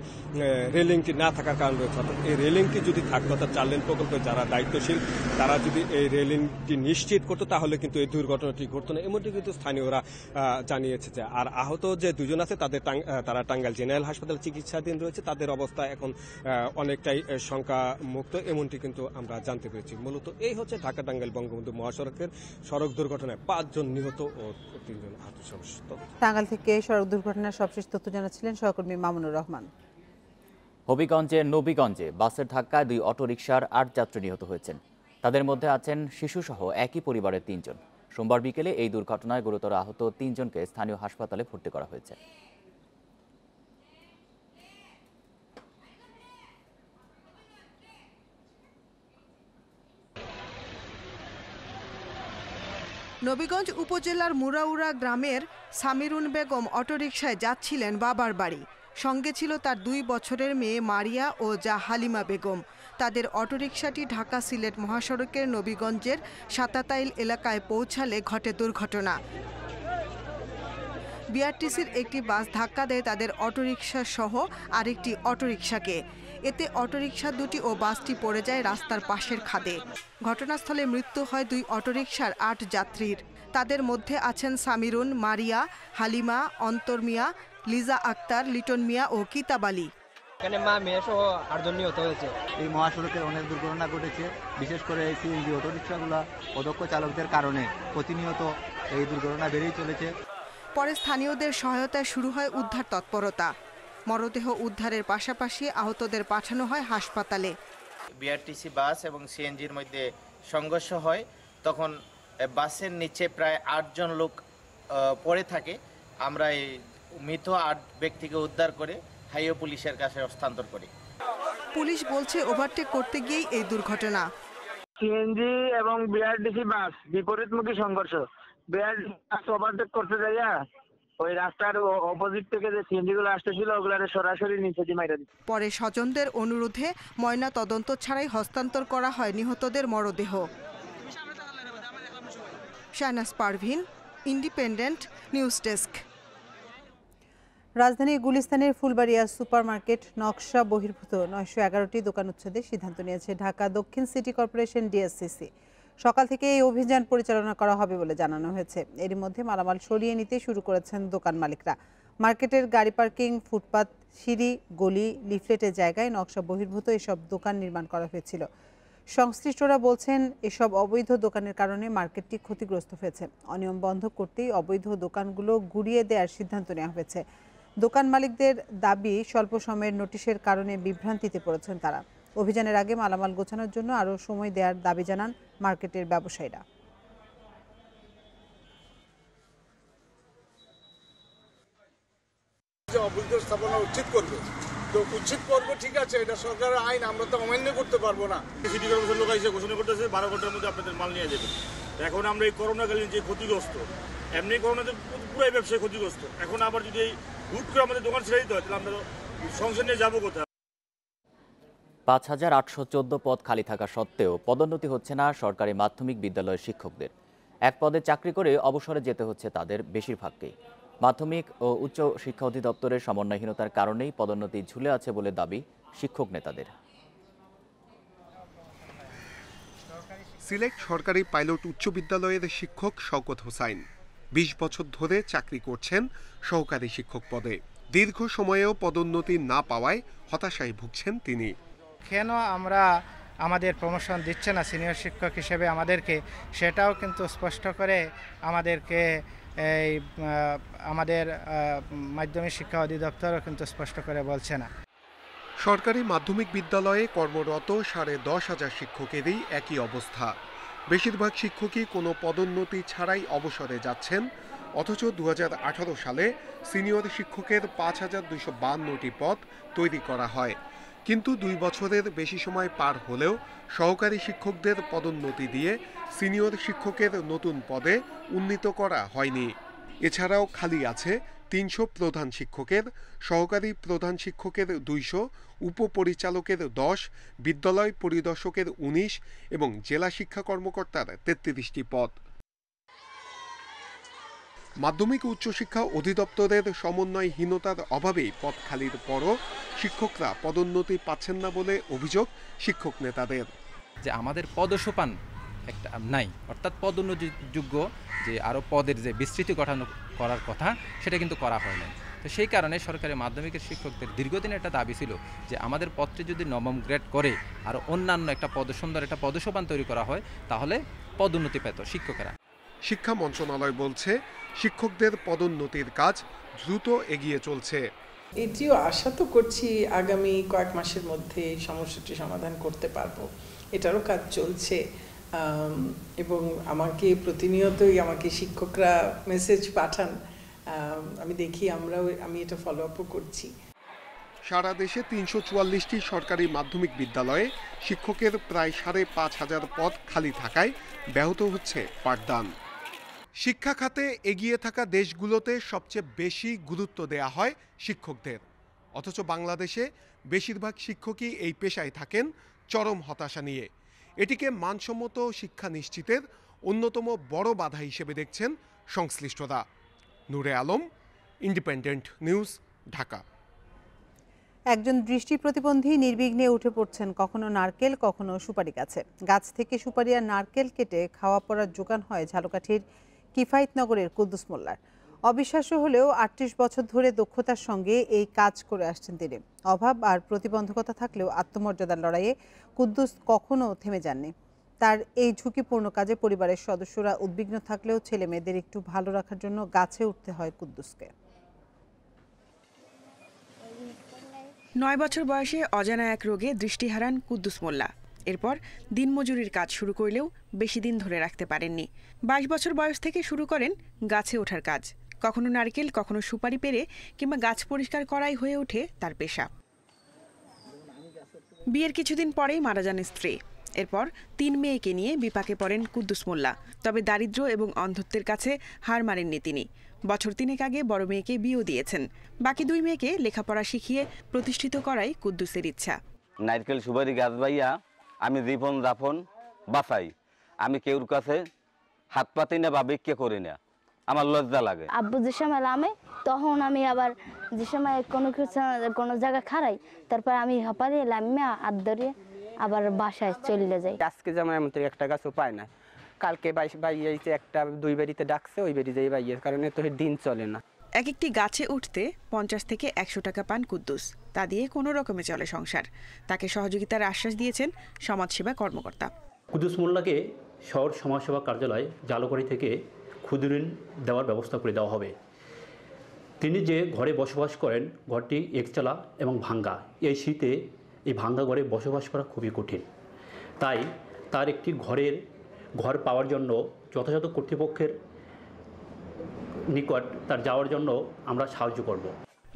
রেলিংটি না থাকার কারণ রয়েছে। অর্থাৎ এই রেলিংটি যদি থাকতো, অর্থাৎ 4 লেন প্রকল্পে যারা দায়িত্বশীল তারা যদি এই রেলিংটি নিশ্চিত করতো তাহলে কিন্তু এই দুর্ঘটনাটি ঘটতো না, এমনটি কিন্তু স্থানীয়রা জানিয়েছে। আর আহত যে 2 জন আছে তারা টাঙ্গাইল জেনারেল হাসপাতালে চিকিৎসাধীন রয়েছে, তাদের অবস্থা এখন অনেকটাই শঙ্কা মুক্ত, এমনটি কিন্তু আমরা জানতে পেরেছি। মূলত এই হচ্ছে ঢাকা টাঙ্গাইল বঙ্গবন্ধু মহাসড়কের সড়ক দুর্ঘটনায় 5 জন নিহত ও 3 জন আহত। টাঙ্গাইল থেকে সড়ক দুর্ঘটনার সবশেষ তথ্য জানাচ্ছিলেন সহকর্মী মামুনুর রহমান। হবিগঞ্জের নবীগঞ্জে বাসের ধাক্কায় 2 অটোরিকশার 8 যাত্রী নিহত হয়েছেন। তাদের মধ্যে আছেন শিশুসহ একই পরিবারের 3 জন। সোমবার বিকেলে এই দুর্ঘটনায় গুরুতর আহত 3 জনকে স্থানীয় হাসপাতালে ভর্তি করা হয়েছে। নবীগঞ্জ উপজেলার মুরাউড়া গ্রামের সামিরুন বেগম অটোরিকশায় যাচ্ছিলেন বাবার বাড়ি। সঙ্গে ছিল তার 2 বছরের মেয়ে মারিয়া ও যা হালিমা বেগম। তাদের অটোরিকশাটি ঢাকা সিলেট মহাসড়কের নবীগঞ্জের সাতাতাইল এলাকায় পৌঁছালে ঘটে দুর্ঘটনা। বিআরটিসির একটি বাস ধাক্কা দেয় তাদের অটোরিকশা সহ আরেকটি অটোরিকশাকে। এতে অটোরিকশা দুটি ও বাসটি পড়ে যায় রাস্তার পাশের খাদে। ঘটনাস্থলে মৃত্যু হয় 2 অটোরিকশার 8 যাত্রীর। তাদের মধ্যে আছেন সামিরুন, মারিয়া, হালিমা, অন্তর মিয়া, লিজা আক্তার, লিটন মিয়া ও কিতাব আলী। এখানে মা মেয়ে সহ 8 জন নিহত হয়েছে। এই মহাসড়কের অনেক দুর্ঘটনা ঘটেছে, বিশেষ করে এই সিএনজি অটোরিকশাগুলো অদক্ষ চালকদের কারণে প্রতিনিয়ত এই দুর্ঘটনা বেড়েই চলেছে। পরে স্থানীয়দের সহায়তায় শুরু হয় উদ্ধার তৎপরতা। মরদেহ উদ্ধারের পাশাপাশি আহতদের পাঠানো হয় হাসপাতালে। বিআরটিসি বাস এবং সিএনজির মধ্যে সংঘর্ষ হয়, তখন বাসের নিচে প্রায় 8 জন লোক পড়ে থাকে। আমরা এই মৃত 8 ব্যক্তিকে উদ্ধার করে হাইওয়ে পুলিশের কাছে হস্তান্তর করি। পুলিশ বলছে ওভারটেক করতে গিয়েই এই দুর্ঘটনা। সিএনজি এবং বিআরটিসি বাস বিপরীতমুখী সংঘর্ষ। বিআরটিসি বাস ওভারটেক করতে যাইয়া ওই রাস্তার অপোজিট থেকে যে সিএনজি গুলো আসতেছিল ওগুলারে সরাসরি নিচে দিয়ে মাইরা দিচ্ছে। পরে স্বজনদের অনুরোধে ময়না তদন্ত ছাড়াই হস্তান্তর করা হয় নিহতদের মরদেহ। Shahnaz Parvin, independent news desk. রাজধানীর গুলিস্তানের ফুলবাড়িয়া সুপারমার্কেট নকশা বহির্ভূত 911টি দোকান উচ্ছেদের সিদ্ধান্ত নিয়েছে ঢাকা দক্ষিণ সিটি কর্পোরেশন ডিএসসিসি। সকাল থেকে এই অভিযান পরিচালনা করা হবে বলে জানানো হয়েছে। এরই মধ্যে মালামাল সরিয়ে নিতে শুরু করেছেন দোকান মালিকরা। মার্কেটের গাড়ি পার্কিং, ফুটপাত, সিঁড়ি, গলি, লিফলেটের জায়গায় নকশা বহির্ভূত এসব দোকান নির্মাণ করা হয়েছিল। সংশ্লিষ্টরা বলছেন এসব অবৈধ দোকানের কারণে মার্কেটটি ক্ষতিগ্রস্ত হয়েছে। অনিয়ম বন্ধ করতেই অবৈধ দোকানগুলো গুড়িয়ে দেওয়ার সিদ্ধান্ত নেওয়া হয়েছে। দোকান মালিকদের দাবি স্বল্প সময়ের নোটিশের কারণে বিভ্রান্তিতে পড়েছেন তারা। অভিযানের আগে মালামাল গোছানোর জন্য আরও সময় দেওয়ার দাবি জানান মার্কেটের ব্যবসায়ীরা। অবৈধ স্থাপনা উচ্ছেদ করবে, তো উচ্ছেদ করবে, ঠিক আছে, এটা সরকারের আইন, আমরা তো অমান্য করতে পারবো না। সিটি কর্পোরেশন লোক এসে ঘোষণা করতেছে 12 ঘন্টার মধ্যে আপনাদের মাল নিয়ে যাবে। এখন আমরা এই করোনাকালীন যে ক্ষতিগ্রস্ত, এমনি করোনাতে পুরাই ব্যবসায় ক্ষতিগ্রস্ত, এখন আবার যদি এই হুট করে আমাদের দোকান ছেড়ে দিতে হয় তাহলে আমরা সংসার নিয়ে যাবো কোথায়? 5814 পদ খালি থাকা সত্ত্বেও পদোন্নতি হচ্ছে না সরকারি মাধ্যমিক বিদ্যালয়ের শিক্ষকদের। এক পদে চাকরি করে অবসরে যেতে হচ্ছে তাদের বেশিরভাগকেই। মাধ্যমিক ও উচ্চ শিক্ষা অধিদপ্তরের সমন্বয়হীনতার কারণেই পদোন্নতি ঝুলে আছে বলে দাবি শিক্ষক নেতাদের। সিলেট সরকারি পাইলট উচ্চ বিদ্যালয়ের শিক্ষক শওকত হোসাইন 20 বছর ধরে চাকরি করছেন সহকারী শিক্ষক পদে। দীর্ঘ সময়েও পদোন্নতি না পাওয়ায় হতাশায় ভুগছেন তিনি। কেন আমরা আমাদের প্রমোশন দিচ্ছে না সিনিয়র শিক্ষক হিসেবে আমাদেরকে, সেটাও কিন্তু স্পষ্ট করে আমাদেরকে এই আমাদের মাধ্যমিক শিক্ষা অধিদপ্তরও কিন্তু স্পষ্ট করে বলছে না। সরকারি মাধ্যমিক বিদ্যালয়ে কর্মরত 10,500 শিক্ষকেরই একই অবস্থা। বেশিরভাগ শিক্ষকই কোনো পদোন্নতি ছাড়াই অবসরে যাচ্ছেন, অথচ 2018 সালে সিনিয়র শিক্ষকের 5252টি পদ তৈরি করা হয়। কিন্তু 2 বছরের বেশি সময় পার হলেও সহকারী শিক্ষকদের পদোন্নতি দিয়ে সিনিয়র শিক্ষকের নতুন পদে উন্নীত করা হয়নি। এছাড়াও খালি আছে 300 প্রধান শিক্ষকের, সহকারী প্রধান শিক্ষকের 200, উপপরিচালকের 10, বিদ্যালয় পরিদর্শকের 19 এবং জেলা শিক্ষা কর্মকর্তার 33টি পদ। মাধ্যমিক ও উচ্চশিক্ষা অধিদপ্তরের সমন্বয়হীনতার অভাবেই পদ খালির পরও শিক্ষকরা পদোন্নতি পাচ্ছেন না বলে অভিযোগ শিক্ষক নেতাদের। যে আমাদের পদসোপান একটা নাই, অর্থাৎ পদোন্নতিযোগ্য যে আরও পদের যে বিস্তৃতি গঠন করার কথা সেটা কিন্তু করা হয় না। তো সেই কারণে সরকারি মাধ্যমিকের শিক্ষকদের দীর্ঘদিনের একটা দাবি ছিল যে আমাদের পদটি যদি নবম গ্রেড করে আর অন্যান্য একটা সুন্দর একটা পদসোপান তৈরি করা হয় তাহলে পদোন্নতি পেত শিক্ষকেরা। শিক্ষা মন্ত্রণালয় বলছে শিক্ষকদের পদোন্নতির কাজ দ্রুত এগিয়ে চলছে। এটিও আশা তো করছি আগামী কয়েক মাসের মধ্যে এই সমস্যাটি সমাধান করতে পারবো, এটারও কাজ চলছে। এবং আমাকে প্রতিনিয়তই আমাকে শিক্ষকরা মেসেজ পাঠান, আমি দেখি আমি এটা ফলো আপও করছি। সারা দেশে 344টি সরকারি মাধ্যমিক বিদ্যালয়ে শিক্ষকের প্রায় 5,500 পদ খালি থাকায় ব্যাহত হচ্ছে পাঠদান। শিক্ষা খাতে এগিয়ে থাকা দেশগুলোতে সবচেয়ে বেশি গুরুত্ব দেয়া হয় শিক্ষকদের, অথচ বাংলাদেশে বেশিরভাগ শিক্ষকই এই পেশায় থাকেন চরম হতাশা নিয়ে। এটিকে মানসম্মত শিক্ষা নিশ্চিতের অন্যতম বড় বাধা হিসেবে দেখছেন সংশ্লিষ্টরা। নূরে আলম, ইন্ডিপেন্ডেন্ট নিউজ, ঢাকা। একজন দৃষ্টি প্রতিবন্ধী নির্বিঘ্নে উঠে পড়ছেন কখনো নারকেল কখনো সুপারি গাছে। গাছ থেকে সুপারি আর নারকেল কেটে খাওয়া পড়ার যোগান হয় ঝালকাঠির কিফায়েতনগরের কুদ্দুস মোল্লার। অবিশ্বাস্য হলেও 38 বছর ধরে দক্ষতার সঙ্গে এই কাজ করে আসছেন তিনি। অভাব আর প্রতিবন্ধকতা থাকলেও আত্মমর্যাদার লড়াইয়ে কুদ্দুস কখনো থেমে যাননি। তার এই ঝুঁকিপূর্ণ কাজে পরিবারের সদস্যরা উদ্বিগ্ন থাকলেও ছেলে মেয়েদের একটু ভালো রাখার জন্য গাছে উঠতে হয় কুদ্দুসকে। 9 বছর বয়সে অজানা এক রোগে দৃষ্টি হারান কুদ্দুস মোল্লা। এরপর দিনমজুরির কাজ শুরু করলেও বেশি দিন ধরে রাখতে পারেননি। 22 বছর বয়স থেকে শুরু করেন গাছে ওঠার কাজ। কখনো নারকেল, কখনো সুপারি পেরে কিংবা গাছ পরিষ্কার করাই হয়ে ওঠে তার পেশা। বিয়ের কিছুদিন পরেই মারা যান স্ত্রী। এরপর 3 মেয়েকে নিয়ে বিপাকে পড়েন কুদ্দুস মোল্লা। তবে দারিদ্র্য এবং অন্ধত্বের কাছে হার মানেননি তিনি। বছর 3 আগে বড় মেয়েকে বিয়েও দিয়েছেন। বাকি 2 মেয়েকে লেখাপড়া শিখিয়ে প্রতিষ্ঠিত করাই কুদ্দুসের ইচ্ছা। নারকেল সুপারি গাছ বাইয়া আমি জীবন যাপন বাঁচাই। আমি কেউর কাছে হাত পাতি না বা ভিক্ষা করি না, আমার লজ্জা লাগে। আব্বু যে সময় লামে তখন আমি আবার যে সময় কোনো জায়গা খারাই, তারপর আমি হপারি লামিয়া হাত ধরে আবার বাসায় চলে যাই। আজকে যেমন এমন একটা গাছও পায় না, কালকে বাইয়েছে একটা 2 বাড়িতে ডাকছে, ওই বাড়ি যাই বাইয়ের কারণে তো দিন চলে না। এক একটি গাছে উঠতে 50 থেকে 100 টাকা পান কুদ্দুস। তা দিয়ে কোনো রকমে চলে সংসার। তাকে সহযোগিতার আশ্বাস দিয়েছেন সমাজসেবা কর্মকর্তা। কুদ্দুস মোল্লাকে শহর সমাজসেবা কার্যালয় জালুকারি থেকে ক্ষুদ্র ঋণ দেওয়ার ব্যবস্থা করে দেওয়া হবে। তিনি যে ঘরে বসবাস করেন, ঘরটি একচালা এবং ভাঙ্গা। এই শীতে এই ভাঙ্গা ঘরে বসবাস করা খুবই কঠিন। তাই তার একটি ঘর পাওয়ার জন্য যথাযথ কর্তৃপক্ষের নিকট তার যাওয়ার জন্য আমরা সাহায্য করব।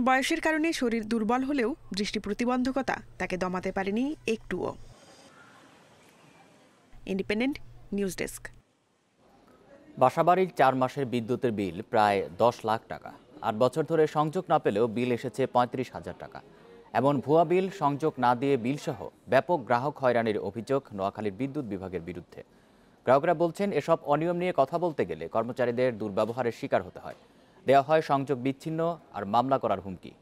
বয়সের কারণে শরীর দুর্বল হলেও দৃষ্টি প্রতিবন্ধকতা তাকে দমাতে পারেনি একটুও। Independent news desk. বাসাবাড়ির 4 মাসের বিদ্যুতের বিল প্রায় 10 লাখ টাকা। 8 বছর ধরে সংযোগ না পেলেও বিল এসেছে 35,000 টাকা। এমন ভুয়া বিল, সংযোগ না দিয়ে বিলসহ ব্যাপক গ্রাহক হয়রানির অভিযোগ নোয়াখালীর বিদ্যুৎ বিভাগের বিরুদ্ধে। গ্রাহকরা বলছেন, এসব অনিয়ম নিয়ে কথা বলতে গেলে কর্মচারীদের দুর্ব্যবহারের শিকার হতে হয়। দেওয়া হয় সংযোগ বিচ্ছিন্ন আর মামলা করার হুমকি।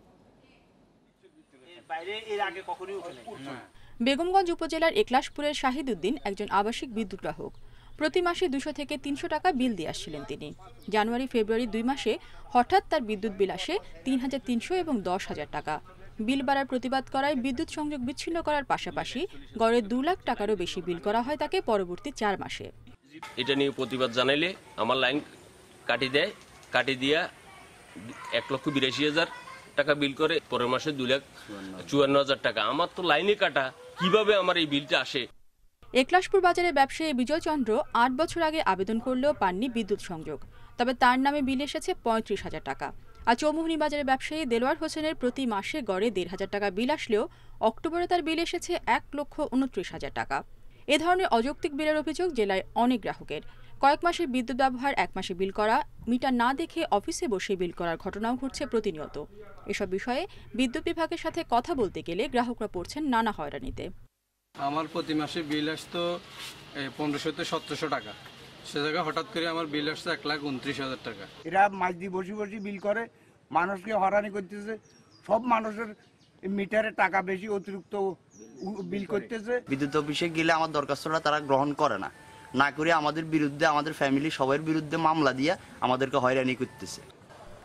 বেগমগঞ্জ উপজেলার একলাশপুরের শাহিদ উদ্দিন একজন আবাসিক বিদ্যুৎ গ্রাহক। প্রতি মাসে 200 থেকে 300 টাকা বিল দিয়ে আসছিলেন তিনি। জানুয়ারি ফেব্রুয়ারি 2 মাসে হঠাৎ তার বিদ্যুৎ বিল আসে 3,300 এবং 10,000 টাকা। বিল বাড়ার প্রতিবাদ করায় বিদ্যুৎ সংযোগ বিচ্ছিন্ন করার পাশাপাশি গড়ে 2 লাখ টাকারও বেশি বিল করা হয় তাকে পরবর্তী 4 মাসে। এটা নিয়ে প্রতিবাদ জানাইলে আমার লাইন কাটি দিয়া 1,82,000 টাকা বিল করে, পরের মাসে 2,54,000 টাকা। আমার তো লাইনে কাটা, কিভাবে আমার এই বিলটা আসে? একলাশপুর বাজারের ব্যবসায়ী বিজয় চন্দ্র 8 বছর আগে আবেদন করলেও পাননি বিদ্যুৎ সংযোগ। তবে তার নামে বিল এসেছে 35,000 টাকা। আর চৌমুহনী বাজারের ব্যবসায়ী দেলোয়ার হোসেনের প্রতি মাসে গড়ে 1,500 টাকা বিল আসলেও অক্টোবরে তার বিল এসেছে 1,29,000 টাকা। এ ধরনের অযৌক্তিক বিলের অভিযোগ জেলায় অনেক গ্রাহকের। কয়েক মাসের বিদ্যুৎ ব্যবহার 1 মাসে বিল করা, মিটার না দেখে অফিসে বসে বিল করার ঘটনাও ঘটছে প্রতিনিয়ত। এসব বিষয়ে বিদ্যুৎ বিভাগের সাথে কথা বলতে গেলে গ্রাহকরা পড়ছেন নানা হয়রানিতে। আমার প্রতি মাসে বিল আসতো 1,500 থেকে 1,700 টাকা, সে জায়গায় হঠাৎ করে আমার বিল আসছে 1,29,000 টাকা। এরা মাঝ দিয়ে বসে বসে বিল করে, মানুষকে হয়রানি করতেছে। সব মানুষের মিটারে টাকা বেশি অতিরিক্ত বিল করতেছে। বিদ্যুৎ অফিসে গেলে আমার দরখাস্তটা তারা গ্রহণ করে না করে আমাদের বিরুদ্ধে, আমাদের ফ্যামিলি সবার বিরুদ্ধে মামলা দিয়ে আমাদেরকে হয়রানি করতেছে।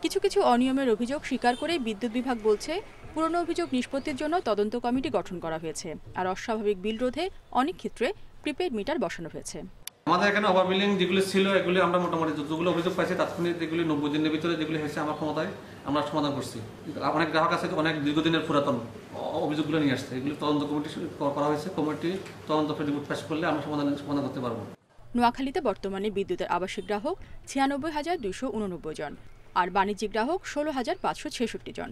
কিছু কিছু অনিয়মের অভিযোগ স্বীকার করে বিদ্যুৎ বিভাগ বলছে, পুরনো অভিযোগ নিষ্পত্তির জন্য তদন্ত কমিটি গঠন করা হয়েছে। আর অস্বাভাবিক বিল রোধে অনেক ক্ষেত্রে প্রিপেড মিটার বসানো হয়েছে। আমাদের এখানে ওভারবিলিং যেগুলো ছিল, এগুলি আমরা মোটামুটি যতগুলো অভিযোগ পাইছি তাৎক্ষণিক যেগুলি 90 দিনের ভিতরে যেগুলি হয়েছে আমার ক্ষমতায় আমরা সমাধান করছি। অনেক গ্রাহক আছে অনেক দীর্ঘদিনের পুরাতন অভিযোগগুলো নিয়ে আসছে, এগুলি তদন্ত কমিটি করা হয়েছে। কমিটি তদন্ত রিপোর্ট পেশ করলে আমরা সমাধান করতে পারবো। নোয়াখালীতে বর্তমানে বিদ্যুতের আবাসিক গ্রাহক 96,289 জন, আর বাণিজ্যিক গ্রাহক 16,566 জন।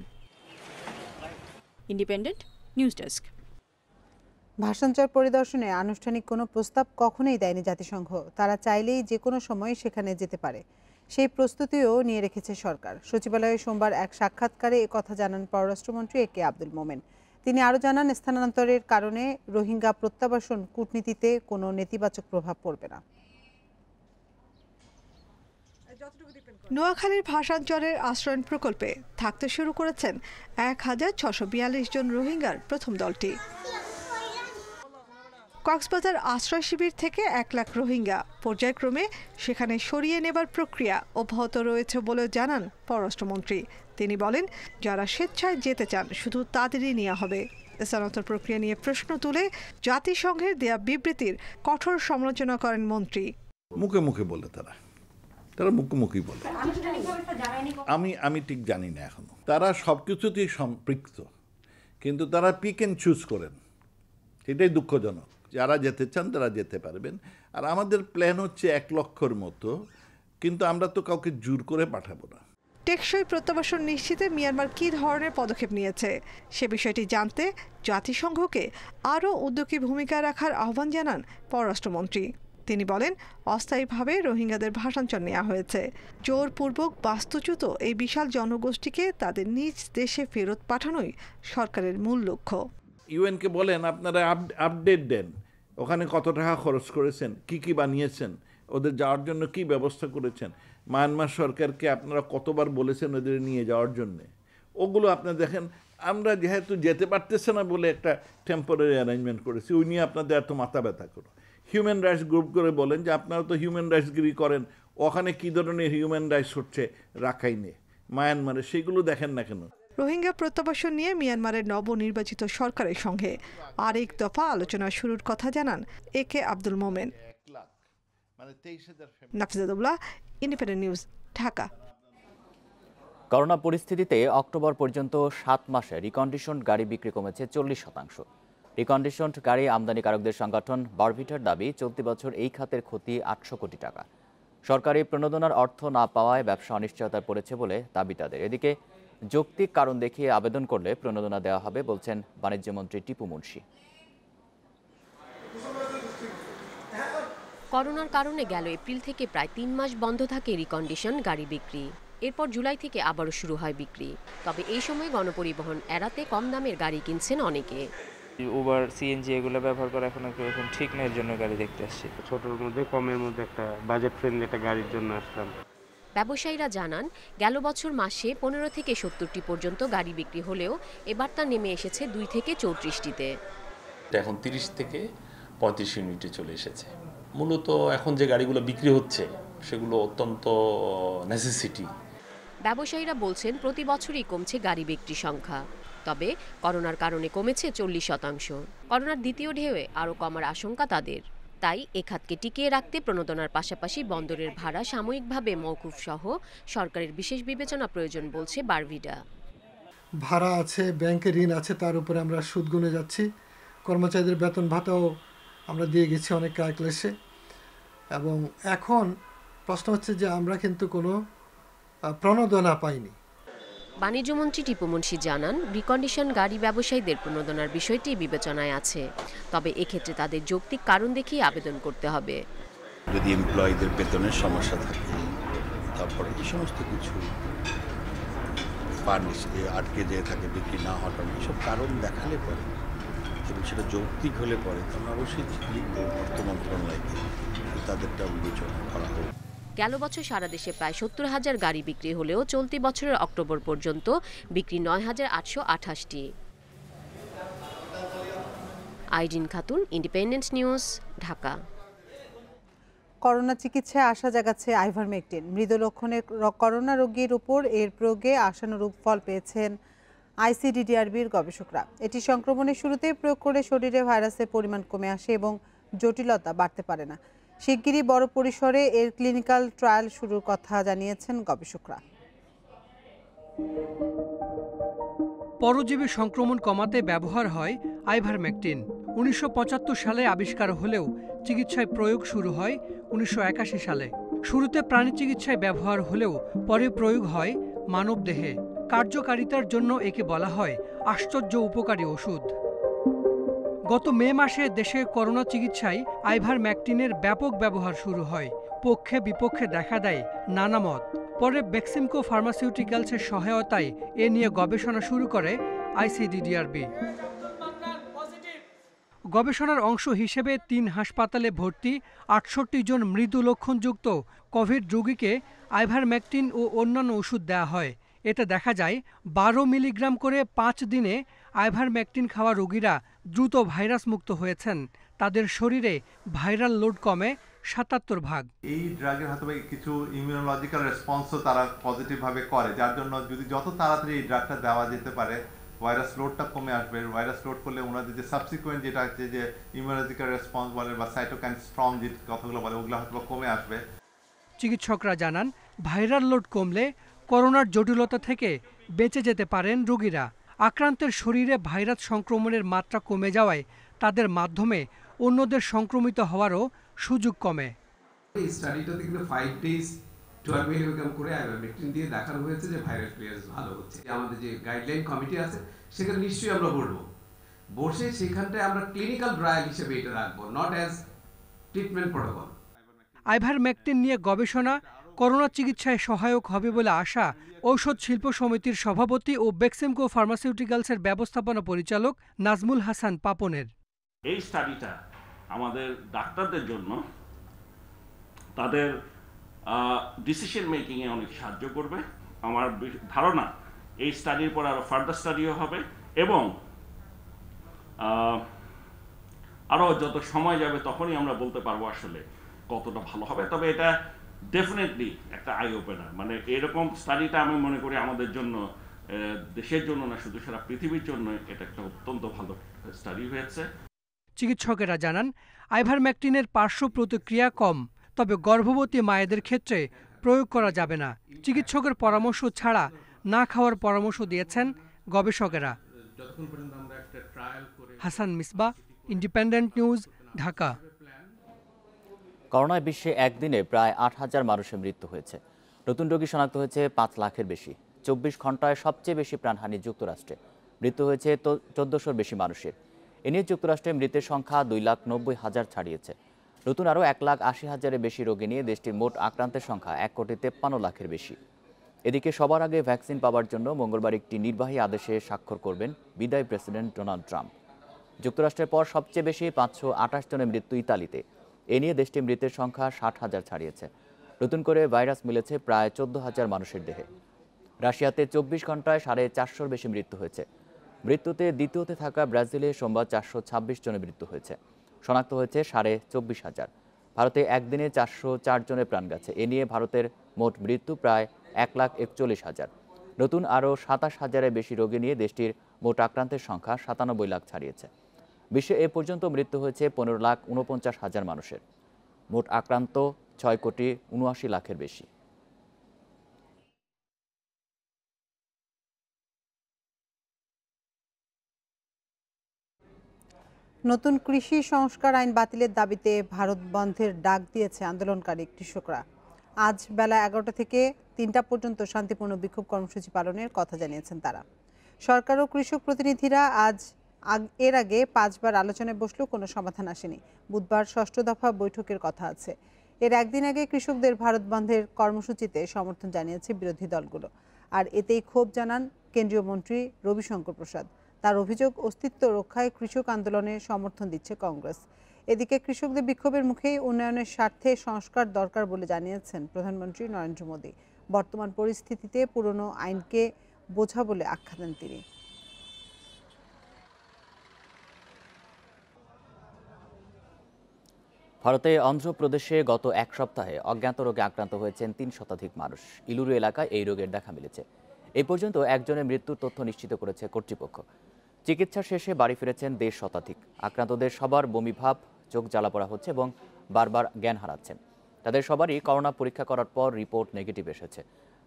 Independent news desk. ভাষাঞ্চর পরিদর্শনে আনুষ্ঠানিক কোনো প্রস্তাব কখনোই দেয়নি জাতিসংঘ। তারা চাইলেই যে কোনো সময় সেখানে যেতে পারে, সেই প্রস্তুতিও নিয়ে রেখেছে সরকার। সচিবালয়ে সোমবার এক সাক্ষাৎকারে একথা জানান পররাষ্ট্রমন্ত্রী AK আব্দুল মোমেন। তিনি আরও জানান, স্থানান্তরের কারণে রোহিঙ্গা প্রত্যাবাসন কূটনীতিতে কোনো নেতিবাচক প্রভাব পড়বে না। নোয়াখালীর ভাষাঞ্চলের আশ্রয়ণ প্রকল্পে থাকতে শুরু করেছেন 1,642 জন রোহিঙ্গার প্রথম দলটি। কক্সবাজার আশ্রয় শিবির থেকে 1 লাখ রোহিঙ্গা পর্যায়ক্রমে সেখানে সরিয়ে নেবার প্রক্রিয়া অব্যাহত রয়েছে বলে জানান পররাষ্ট্রমন্ত্রী। তিনি বলেন, যারা স্বেচ্ছায় যেতে চান শুধু তাদেরই নেওয়া হবে। স্থানান্তর প্রক্রিয়া নিয়ে প্রশ্ন তুলে জাতিসংঘের দেয়া বিবৃতির কঠোর সমালোচনা করেন মন্ত্রী। মুখে মুখে বলে তারা মুখোমুখি বলে, আমি ঠিক জানি না এখনো। তারা সবকিছুতেই সম্পৃক্ত, কিন্তু তারা পিক এন্ড চুজ করেন, এটাই দুঃখজনক। যারা যেতে চান তারা যেতে পারবেন। আর আমাদের প্ল্যান হচ্ছে 1 লক্ষর মতো, কিন্তু আমরা তো কাউকে জোর করে পাঠাবো না। টেকসই প্রত্যাবাসন নিশ্চিতে মিয়ানমার কী ধরনের পদক্ষেপ নিয়েছে সে বিষয়টি জানতে জাতিসংঘকে আরও উদ্যোগী ভূমিকা রাখার আহ্বান জানান পররাষ্ট্রমন্ত্রী। তিনি বলেন, অস্থায়ীভাবে রোহিঙ্গাদের ভাষান্তর নেওয়া হয়েছে। জোরপূর্বক বাস্তুচ্যুত এই বিশাল জনগোষ্ঠীকে তাদের নিজ দেশে ফেরত পাঠানোই সরকারের মূল লক্ষ্য। ইউএনকে বলেন আপনারা আপডেট দেন, ওখানে কত টাকা খরচ করেছেন, কি বানিয়েছেন, ওদের যাওয়ার জন্য কি ব্যবস্থা করেছেন, মায়ানমার সরকারকে আপনারা কতবার বলেছেন ওদের নিয়ে যাওয়ার জন্যে, ওগুলো আপনারা দেখেন। আমরা যেহেতু যেতে পারতেছে না বলে একটা টেম্পোরারি অ্যারেঞ্জমেন্ট করেছি, ওই নিয়ে আপনাদের এত মাথা ব্যথা করো। হিউম্যান রাইটস গ্রুপ করে বলেন যে আপনারা তো হিউম্যান রাইটসগিরি করেন, ওখানে কী ধরনের হিউম্যান রাইটস হচ্ছে রাখাইনে, মায়ানমারে, সেগুলো দেখেন না কেন? রোহিঙ্গা প্রত্যাবাসন নিয়ে মিয়ানমারের নবনির্বাচিত সরকারের সঙ্গে আরেক দফা আলোচনা শুরুর কথা জানান AK Abdul Momen. নাফিজাতুল্লাহ, independent news, Dhaka. Corona পরিস্থিতিতে অক্টোবর পর্যন্ত 7 মাসে রিকন্ডিশনড গাড়ি বিক্রি কমেছে 40%। রিকন্ডিশনড গাড়ি আমদানিকারকদের সংগঠন বারভিটার দাবি, চলতি বছর এই খাতের ক্ষতি 800 কোটি টাকা। সরকারি প্রণোদনার অর্থ না পাওয়ায় ব্যবসা অনিশ্চয়তায় পড়েছে বলে দাবি তাদের। এদিকে যৌক্তিক কারণ দেখিয়ে আবেদন করলে প্রণোদনা দেওয়া হবে বলছেন বাণিজ্যমন্ত্রী টিপু মুনশি। করোনার কারণে গেল এপ্রিল থেকে প্রায় 3 মাস বন্ধ থাকে রিকন্ডিশন গাড়ি বিক্রি। এরপর জুলাই থেকে আবারও শুরু হয় বিক্রি। তবে এই সময় গণপরিবহন এড়াতে কম দামের গাড়ি কিনছেন অনেকে। উবার, সিএনজি এগুলো ব্যবহার করা এখন ঠিক না, এর জন্য গাড়ি দেখতে আসছি। ছোটোর মধ্যে কমের মধ্যে একটা বাজেট ফ্রেন্ডলি একটা গাড়ির জন্য আসলাম। ব্যবসায়ীরা জানান, গেল বছর মাসে 15 থেকে 70টি পর্যন্ত গাড়ি বিক্রি হলেও এবার তা নেমে এসেছে 2 থেকে 34টিতে। এখন 30 থেকে 35 ইউনিটে চলে এসেছে। মূলত এখন যে গাড়িগুলো বিক্রি হচ্ছে সেগুলো অত্যন্ত নেসেসিটি। ব্যবসায়ীরা বলছেন, প্রতি বছরই কমছে গাড়ি বিক্রি সংখ্যা। তবে করোনার কারণে কমেছে 40%। করোনার দ্বিতীয় ঢেউয়ে আরও কমার আশঙ্কা তাদের। তাই এ খাতকে টিকিয়ে রাখতে প্রণোদনার পাশাপাশি বন্দরের ভাড়া সাময়িকভাবে মওকুফ সহ সরকারের বিশেষ বিবেচনা প্রয়োজন বলছে বারভিডা। ভাড়া আছে, ব্যাংকে ঋণ আছে, তার উপরে আমরা সুদ গুনে যাচ্ছি। কর্মচারীদের বেতন ভাতাও আমরা দিয়ে গেছি অনেক ক্লেশে। এবং এখন প্রশ্ন হচ্ছে যে আমরা কিন্তু কোনো প্রণোদনা পাইনি। বাণিজ্যমন্ত্রী টিপু মুনশি জানান, রিকন্ডিশন গাড়ি ব্যবসায়ীদের প্রণোদনার বিষয়টি বিবেচনায় আছে। তবে এক্ষেত্রে তাদের যৌক্তিক কারণ দেখিয়ে আবেদন করতে হবে। যদি এমপ্লয়ীদের বেতনের সমস্যা থাকে, তারপরে এই সমস্ত কিছু আটকে যেয়ে থাকে, বিক্রি না হওয়ার এইসব কারণ দেখালে পরে এবং সেটা যৌক্তিক হলে পরে আমরা অবশ্যই লিখব অর্থ মন্ত্রণালয়কে, তাদেরটা বিবেচনা করা হোক। গেল বছর সারা দেশে প্রায় 70,000 গাড়ি বিক্রি হলেও চলতি বছরের অক্টোবর পর্যন্ত বিক্রি 9,828টি। Irin Khatun, independent news, Dhaka. Corona চিকিৎসায় আশা জাগাচ্ছে আইভারমেকটিন। মৃদু লক্ষণের করোনা রোগীর উপর এর প্রয়োগে আশানুরূপ ফল পেয়েছেন আইসিডিডিআরবির গবেষকরা। এটি সংক্রমণের শুরুতেই প্রয়োগ করে শরীরে ভাইরাসের পরিমাণ কমে আসে এবং জটিলতা বাড়তে পারে না। শিগগিরই বড় পরিসরে এর ক্লিনিক্যাল ট্রায়াল শুরুর কথা জানিয়েছেন গবেষকরা। পরজীবী সংক্রমণ কমাতে ব্যবহার হয় আইভারমেকটিন। 1975 সালে আবিষ্কার হলেও চিকিৎসায় প্রয়োগ শুরু হয় 1981 সালে। শুরুতে প্রাণী চিকিৎসায় ব্যবহার হলেও পরে প্রয়োগ হয় মানবদেহে। কার্যকারিতার জন্য একে বলা হয় আশ্চর্য উপকারী ওষুধ। গত মে মাসে দেশে করোনা চিকিৎসায় আইভারমেকটিনের ব্যাপক ব্যবহার শুরু হয়। পক্ষে বিপক্ষে দেখা দেয় নানা মত। পরে বেক্সিমকো ফার্মাসিউটিক্যালসের সহায়তায় এ নিয়ে গবেষণা শুরু করে আইসিডিডিআরবি। গবেষণার অংশ হিসেবে 3 হাসপাতালে ভর্তি 68 জন মৃদু লক্ষণযুক্ত কোভিড রোগীকে আইভারমেকটিন ও অন্যান্য ওষুধ দেওয়া হয়। এতে দেখা যায় 12 মিলিগ্রাম করে 5 দিনে আইভারমেকটিন খাওয়া রোগীরা দ্রুত ভাইরাস মুক্ত হয়েছেন। তাদের শরীরে ভাইরাল লোড কমে 77 ভাগ। এই ড্রাগের হয়তো কিছু ইমিউনোলজিক্যাল রেসপন্সও তারা পজিটিভভাবে করে, যার জন্য যদি যত তাড়াতাড়ি এই ড্রাগটা দেওয়া যেতে পারে ভাইরাস লোডটা কমে আসবে। ভাইরাস লোড করলে ওনাদের যে সাবসিকুয়েন্ট যেটা হচ্ছে যে ইমিউনোলজিক্যাল রেসপন্স বলে বা সাইটোকাইন স্ট্রং যে কথাগুলো বলে ওগুলো হয়তো কমে আসবে। চিকিৎসকরা জানান, ভাইরাল লোড কমলে করোনার জটিলতা থেকে বেঁচে যেতে পারেন রোগীরা। আক্রান্তের শরীরে ভাইরাস সংক্রমণের মাত্রা কমে যাওয়ায় তাদের মাধ্যমে অন্যদের সংক্রমিত হওয়ারও সুযোগ কমে। এই স্টাডিটাতে কিন্তু 5 ডেজ 12 মিলিগ্রাম করে আইভারমেকটিন দিয়ে দেখানো হয়েছে যে ভাইরাস ক্লিয়ারেন্স ভালো হচ্ছে। আমাদের যে গাইডলাইন কমিটি আছে সেখানে নিশ্চয়ই আমরা বসে সেখানটায় আমরা ক্লিনিক্যাল ট্রায়াল হিসেবে এটা রাখবো, not as treatment protocol. Ivermectin নিয়ে গবেষণা করোনা চিকিৎসায় সহায়ক হবে বলে আশা ঔষধ শিল্প সমিতির সভাপতি ও বেক্সিমকো ফার্মাসিউটিক্যালসের ব্যবস্থাপনা পরিচালক নাজমুল হাসান পাপনের। এই স্টাডিটা আমাদের ডাক্তারদের জন্য তাদের ডিসিশন মেকিংয়ে অনেক সাহায্য করবে। আমার ধারণা এই স্টাডির পর আরও ফার্দার স্টাডিও হবে এবং আরও যত সময় যাবে তখনই আমরা বলতে পারবো আসলে কতটা ভালো হবে। তবে এটা ডেফিনেটলি একটা আই ওপেনার, মানে এরকম স্টাডিটা আমি মনে করি আমাদের জন্য, দেশের জন্য না শুধু সারা পৃথিবীর জন্য এটা একটা অত্যন্ত ভালো স্টাডি হয়েছে। চিকিৎসকেরা জানান আইভারমেকটিনের পার্শ্ব প্রতিক্রিয়া কম, তবে গর্ভবতী মায়েদের ক্ষেত্রে প্রয়োগ করা যাবে না। চিকিৎসকের পরামর্শ ছাড়া না খাওয়ার পরামর্শ দিয়েছেন গবেষকেরা। Hasan Misbah, independent news, Dhaka. করোনায় বিশ্বে একদিনে প্রায় 8,000 মানুষের মৃত্যু হয়েছে। নতুন রোগী শনাক্ত হয়েছে 5 লাখের বেশি। 24 ঘন্টায় সবচেয়ে বেশি প্রাণহানি যুক্তরাষ্ট্রে, মৃত্যু হয়েছে 1400-র বেশি মানুষের। এ নিয়ে যুক্তরাষ্ট্রে মৃতের সংখ্যা 2,90,000 ছাড়িয়েছে। নতুন আরও 1,80,000-এর বেশি রোগী নিয়ে দেশটির মোট আক্রান্তের সংখ্যা 1,53 লাখের বেশি। এদিকে সবার আগে ভ্যাকসিন পাওয়ার জন্য মঙ্গলবার একটি নির্বাহী আদেশে স্বাক্ষর করবেন বিদায়ী প্রেসিডেন্ট ডোনাল্ড ট্রাম্প। যুক্তরাষ্ট্রের পর সবচেয়ে বেশি 528 জনের মৃত্যু ইতালিতে। এ নিয়ে দেশটির মৃতের সংখ্যা 60,000 ছাড়িয়েছে। নতুন করে ভাইরাস মিলেছে প্রায় 14,000 মানুষের দেহে। রাশিয়াতে 24 ঘন্টায় 450-র বেশি মৃত্যু হয়েছে। মৃত্যুতে দ্বিতীয়তে থাকা ব্রাজিলে সোমবার 426 জনের মৃত্যু হয়েছে। শনাক্ত হয়েছে 24,500। ভারতে একদিনে 404 জনের প্রাণ গেছে। এ নিয়ে ভারতের মোট মৃত্যু প্রায় 1,41,000। নতুন আরও 27,000-এর বেশি রোগী নিয়ে দেশটির মোট আক্রান্তের সংখ্যা 97 লাখ ছাড়িয়েছে। বিশ্বে এ পর্যন্ত মৃত্যু হয়েছে 15,49,000 মানুষের। মোট আক্রান্ত 6,79,00,000-এর বেশি। নতুন কৃষি সংস্কার আইন বাতিলের দাবিতে ভারত বন্ধের ডাক দিয়েছে আন্দোলনকারী কৃষকরা। আজ বেলা 11টা থেকে 3টা পর্যন্ত শান্তিপূর্ণ বিক্ষোভ কর্মসূচি পালনের কথা জানিয়েছেন তারা। সরকার ও কৃষক প্রতিনিধিরা এর আগে 5 বার আলোচনায় বসলেও কোনো সমাধান আসেনি। বুধবার 6ষ্ঠ দফা বৈঠকের কথা আছে। এর একদিন আগে কৃষকদের ভারত বন্ধের কর্মসূচিতে সমর্থন জানিয়েছে বিরোধী দলগুলো। আর এতেই ক্ষোভ জানান কেন্দ্রীয় মন্ত্রী রবিশঙ্কর প্রসাদ। তার অভিযোগ, অস্তিত্ব রক্ষায় কৃষক আন্দোলনে সমর্থন দিচ্ছে কংগ্রেস। এদিকে কৃষকদের বিক্ষোভের মুখেই উন্নয়নের স্বার্থে সংস্কার দরকার বলে জানিয়েছেন প্রধানমন্ত্রী নরেন্দ্র মোদী। বর্তমান পরিস্থিতিতে পুরনো আইনকে বোঝা বলে আখ্যা দেন তিনি। ভারতে অন্ধ্রপ্রদেশে গত এক সপ্তাহে অজ্ঞাত রোগে আক্রান্ত হয়েছেন 3 শতাধিক মানুষ। ইলুরু এলাকায় এই রোগের দেখা মিলেছে। এই পর্যন্ত একজনের মৃত্যুর তথ্য নিশ্চিত করেছে কর্তৃপক্ষ। চিকিৎসা শেষে বাড়ি ফিরেছেন 1.5 শতাধিক। আক্রান্তদের সবার বমি ভাব, চোখ জ্বালা পড়া হচ্ছে এবং বারবার জ্ঞান হারাচ্ছেন। তাদের সবারই করোনা পরীক্ষা করার পর রিপোর্ট নেগেটিভ এসেছে।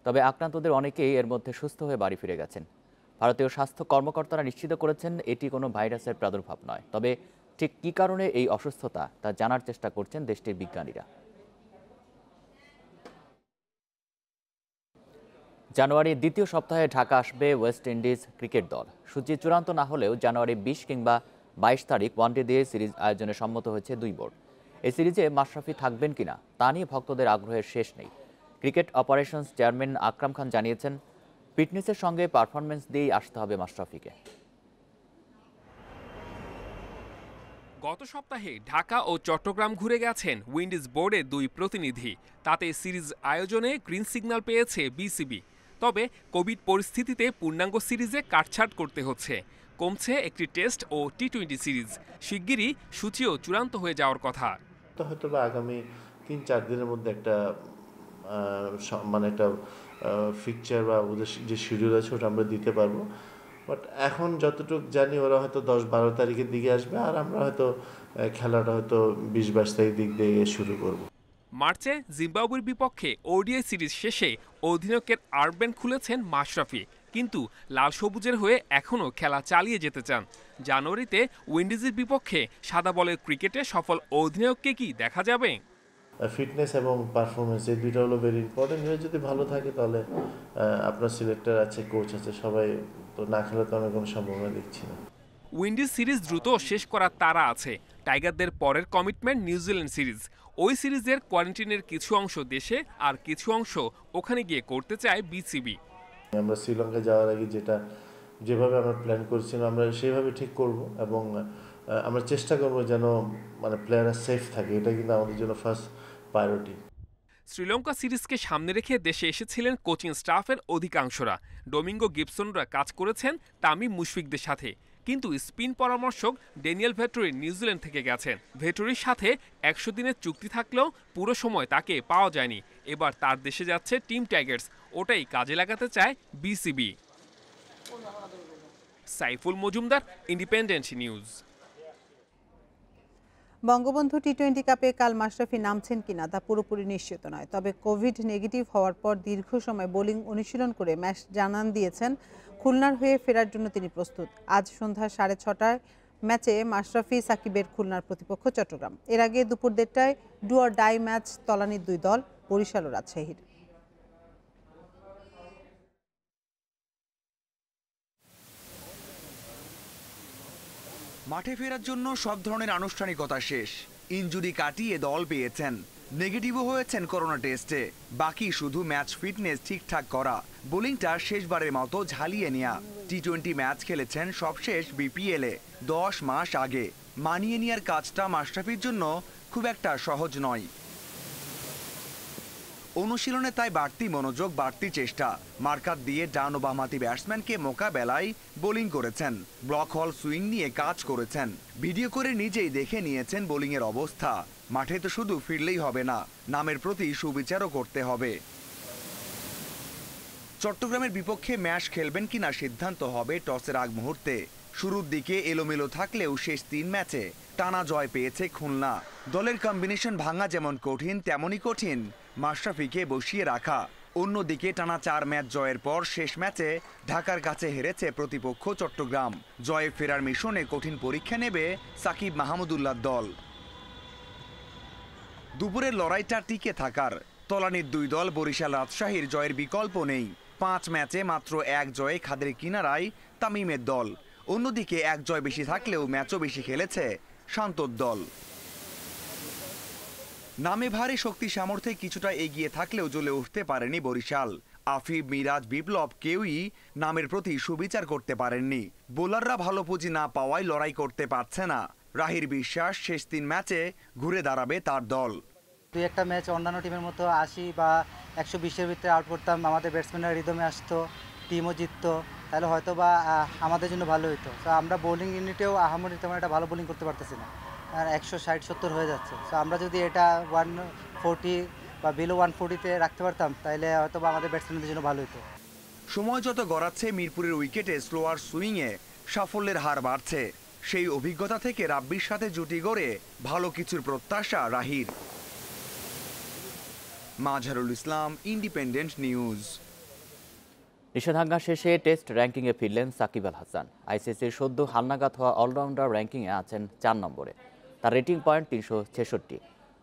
তবে আক্রান্তদের অনেকেই এর মধ্যে সুস্থ হয়ে বাড়ি ফিরে গেছেন। ভারতীয় স্বাস্থ্য কর্মকর্তারা নিশ্চিত করেছেন এটি কোনো ভাইরাসের প্রাদুর্ভাব নয়। তবে ঠিক কী কারণে এই অসুস্থতা তা জানার চেষ্টা করছেন দেশটির বিজ্ঞানীরা। জানুয়ারির দ্বিতীয় সপ্তাহে ঢাকা আসবে ওয়েস্ট ইন্ডিজ ক্রিকেট দল। সূচি চূড়ান্ত না হলেও জানুয়ারি 20 কিংবা 22 তারিখ ওয়ানডে দিয়ে সিরিজ আয়োজনে সম্মত হয়েছে 2 বোর্ড। এই সিরিজে মাশরাফি থাকবেন কিনা তা নিয়ে ভক্তদের আগ্রহের শেষ নেই। Cricket operations chairman Akram Khan জানিয়েছেন, ফিটনেসের সঙ্গে পারফরমেন্স দিয়েই আসতে হবে মাশরাফিকে। গত সপ্তাহে ঢাকা ও চট্টগ্রাম ঘুরে গেছেন উইন্ডিজ বোর্ডের 2 প্রতিনিধি। তাতে সিরিজ আয়োজনে গ্রিন সিগন্যাল পেয়েছে বিসিবি। তবে কোভিড পরিস্থিতিতে পূর্ণাঙ্গ সিরিজে কাটছাট করতে হচ্ছে। কমছে একটি টেস্ট ও টি-20 সিরিজ। শিগগিরই সূচিও চূড়ান্ত হয়ে যাওয়ার কথা। হয়তো বা আগামী 3-4 দিনের মধ্যে একটা ফিকচার বা ওদের যে শিডিউল আছে ওটা আমরা দিতে পারবো। বাট এখন যতটুকু জানি ওরা হয়তো 10-12 তারিখের দিকে আসবে, আর আমরা হয়তো খেলাটা হয়তো 20-22 তারিখ দিক দিয়ে শুরু করব। মার্চে জিম্বাবুয়ের বিপক্ষে ওডিআই সিরিজ শেষে অধিনায়কের আর্মব্যান্ড খুলেছেন মাশরাফি। কিন্তু লাল সবুজের হয়ে এখনও খেলা চালিয়ে যেতে চান। জানুয়ারিতে উইন্ডিজের বিপক্ষে সাদা বলের ক্রিকেটে সফল অধিনায়ককে কি দেখা যাবে? ফিটনেস এবং পারফরমেন্স এই দুইটা হলো ভেরি ইম্পর্টেন্ট। হয়ে যদি ভালো থাকে তাহলে আপনার সিলেক্টর আছে, কোচ আছে, সবাই তো না খেলে তো আমি কোনো সম্ভাবনা দেখছি না। উইন্ডিজ সিরিজ দ্রুত শেষ করার তাড়া আছে। টাইগারদের পরের কমিটমেন্ট নিউজিল্যান্ড সিরিজ। ওই সিরিজের কোয়ারেন্টিনের কিছু অংশ দেশে আর কিছু অংশ ওখানে গিয়ে করতে চায় বিসিবি। আমরা শ্রীলঙ্কা যাওয়ার আগে যেভাবে আমরা প্ল্যান করছিলাম আমরা সেইভাবে ঠিক করব এবং আমরা চেষ্টা করব যেন মানে প্লেয়াররা সেফ থাকে। এটা কিন্তু আমাদের জন্য ফার্স্ট প্রায়োরিটি। শ্রীলঙ্কা সিরিজকে সামনে রেখে দেশে এসেছিলেন কোচিং স্টাফের অধিকাংশরা। ডোমিঙ্গো গিবসনরা কাজ করেছেন তামিম মুশফিকদের সাথে, কিন্তু স্পিন পরামর্শক ড্যানিয়েল ভেটরি নিউজিল্যান্ড থেকে গেছেন। ভেটরির সাথে 100 দিনের চুক্তি থাকলেও পুরো সময় তাকে পাওয়া যায়নি। এবার তার দেশে যাচ্ছে টিম টাইগার্স, ওটাই কাজে লাগাতে চায় BCB. Saiful Majumder, independent news. Bangabandhu টি-20 কাপে কাল মাশরাফি নামছেন কিনা তা পুরোপুরি নিশ্চিত নয়। তবে কোভিড নেগেটিভ হওয়ার পর দীর্ঘ সময় বোলিং অনুশীলন করে ম্যাচ জানান দিয়েছেন খুলনার হয়ে ফেরার জন্য তিনি প্রস্তুত। আজ সন্ধ্যা 6:30টায় ম্যাচে মাশরাফি সাকিবের খুলনার প্রতিপক্ষ চট্টগ্রাম। এর আগে দুপুর 1:30টায় ডু অর ডাই ম্যাচ তলানির দুই দল বরিশাল ও রাজশাহীর। মাঠে ফেরার জন্য সব ধরনের আনুষ্ঠানিকতা শেষ। ইনজুরি কাটিয়ে দল পেয়েছেন, নেগেটিভও হয়েছেন করোনা টেস্টে। বাকি শুধু ম্যাচ ফিটনেস ঠিকঠাক করা, বোলিংটা শেষবারের মতো ঝালিয়ে নেয়া। টি-20 ম্যাচ খেলেছেন সবশেষ বিপিএলে 10 মাস আগে। মানিয়ে নেওয়ার কাজটা মাশরাফির জন্য খুব একটা সহজ নয়। অনুশীলনে তাই বাড়তি মনোযোগ, বাড়তি চেষ্টা। মার্কার দিয়ে ডান ও বামহাতি ব্যাটসম্যানকে মোকাবেলায় বোলিং করেছেন, ব্লক হল সুইং নিয়ে কাজ করেছেন, ভিডিও করে নিজেই দেখে নিয়েছেন বোলিংয়ের অবস্থা। মাঠে তো শুধু ফিরলেই হবে না, নামের প্রতি সুবিচারও করতে হবে। চট্টগ্রামের বিপক্ষে ম্যাচ খেলবেন কিনা সিদ্ধান্ত হবে টসের আগ মুহূর্তে। শুরুর দিকে এলোমেলো থাকলেও শেষ 3 ম্যাচে টানা জয় পেয়েছে খুলনা। দলের কম্বিনেশন ভাঙা যেমন কঠিন, তেমনই কঠিন মাশরাফিকে বসিয়ে রাখা। অন্যদিকে টানা 4 ম্যাচ জয়ের পর শেষ ম্যাচে ঢাকার কাছে হেরেছে প্রতিপক্ষ চট্টগ্রাম। জয়ে ফেরার মিশনে কঠিন পরীক্ষা নেবে সাকিব মাহমুদুল্লাহর দল। দুপুরের লড়াইটা টিকে থাকার। তলানির দুই দল বরিশাল রাজশাহীর জয়ের বিকল্প নেই। 5 ম্যাচে মাত্র 1 জয়ে খাদের কিনারায় তামিমের দল। অন্যদিকে 1 জয় বেশি থাকলেও ম্যাচও বেশি খেলেছে শান্তর দল। নামে ভারী শক্তি সামর্থ্যে কিছুটা এগিয়ে থাকলেও জ্বলে উঠতে পারেনি বরিশাল। আফিফ, মিরাজ, বিপ্লব কেউই নামের প্রতি সুবিচার করতে পারেননি। বোলাররা ভালো পুঁজি না পাওয়ায় লড়াই করতে পারছে না। রাহির বিশ্বাস শেষ 3 ম্যাচে ঘুরে দাঁড়াবে তার দল। 2-1টা ম্যাচ অন্যান্য টিমের মতো 80 বা 120-এর ভিতরে আউট করতাম, আমাদের ব্যাটসম্যানরা রিদমে আসতো, টিমও জিততো, তাহলে হয়তো বা আমাদের জন্য ভালো হতো। তো আমরা বোলিং ইউনিটেও আহামরি তেমন একটা ভালো বোলিং করতে পারতেছি না, আর 160-70 হয়ে যাচ্ছে। তো আমরা যদি এটা 140 বা বিলো 140-তে রাখতে পারতাম তাহলে হয়তো বা আমাদের ব্যাটসম্যানদের জন্য ভালো হতো। সময় যত গড়াচ্ছে মিরপুরের উইকেটে স্লোয়ার সুইংয়ে সাফল্যের হার বাড়ছে। সেই অভিজ্ঞতা থেকে রাব্বির সাথে জুটি গড়ে ভালো কিছুর প্রত্যাশা রাহির। Mazharul Islam, independent news. নিষেধাজ্ঞা শেষে টেস্ট র্যাঙ্কিংয়ে ফিরলেন সাকিব আল হাসান। আইসিসির সদ্য হালনাগাদ হওয়া অলরাউন্ডার র্যাঙ্কিংয়ে আছেন 4 নম্বরে। তার রেটিং পয়েন্ট 366।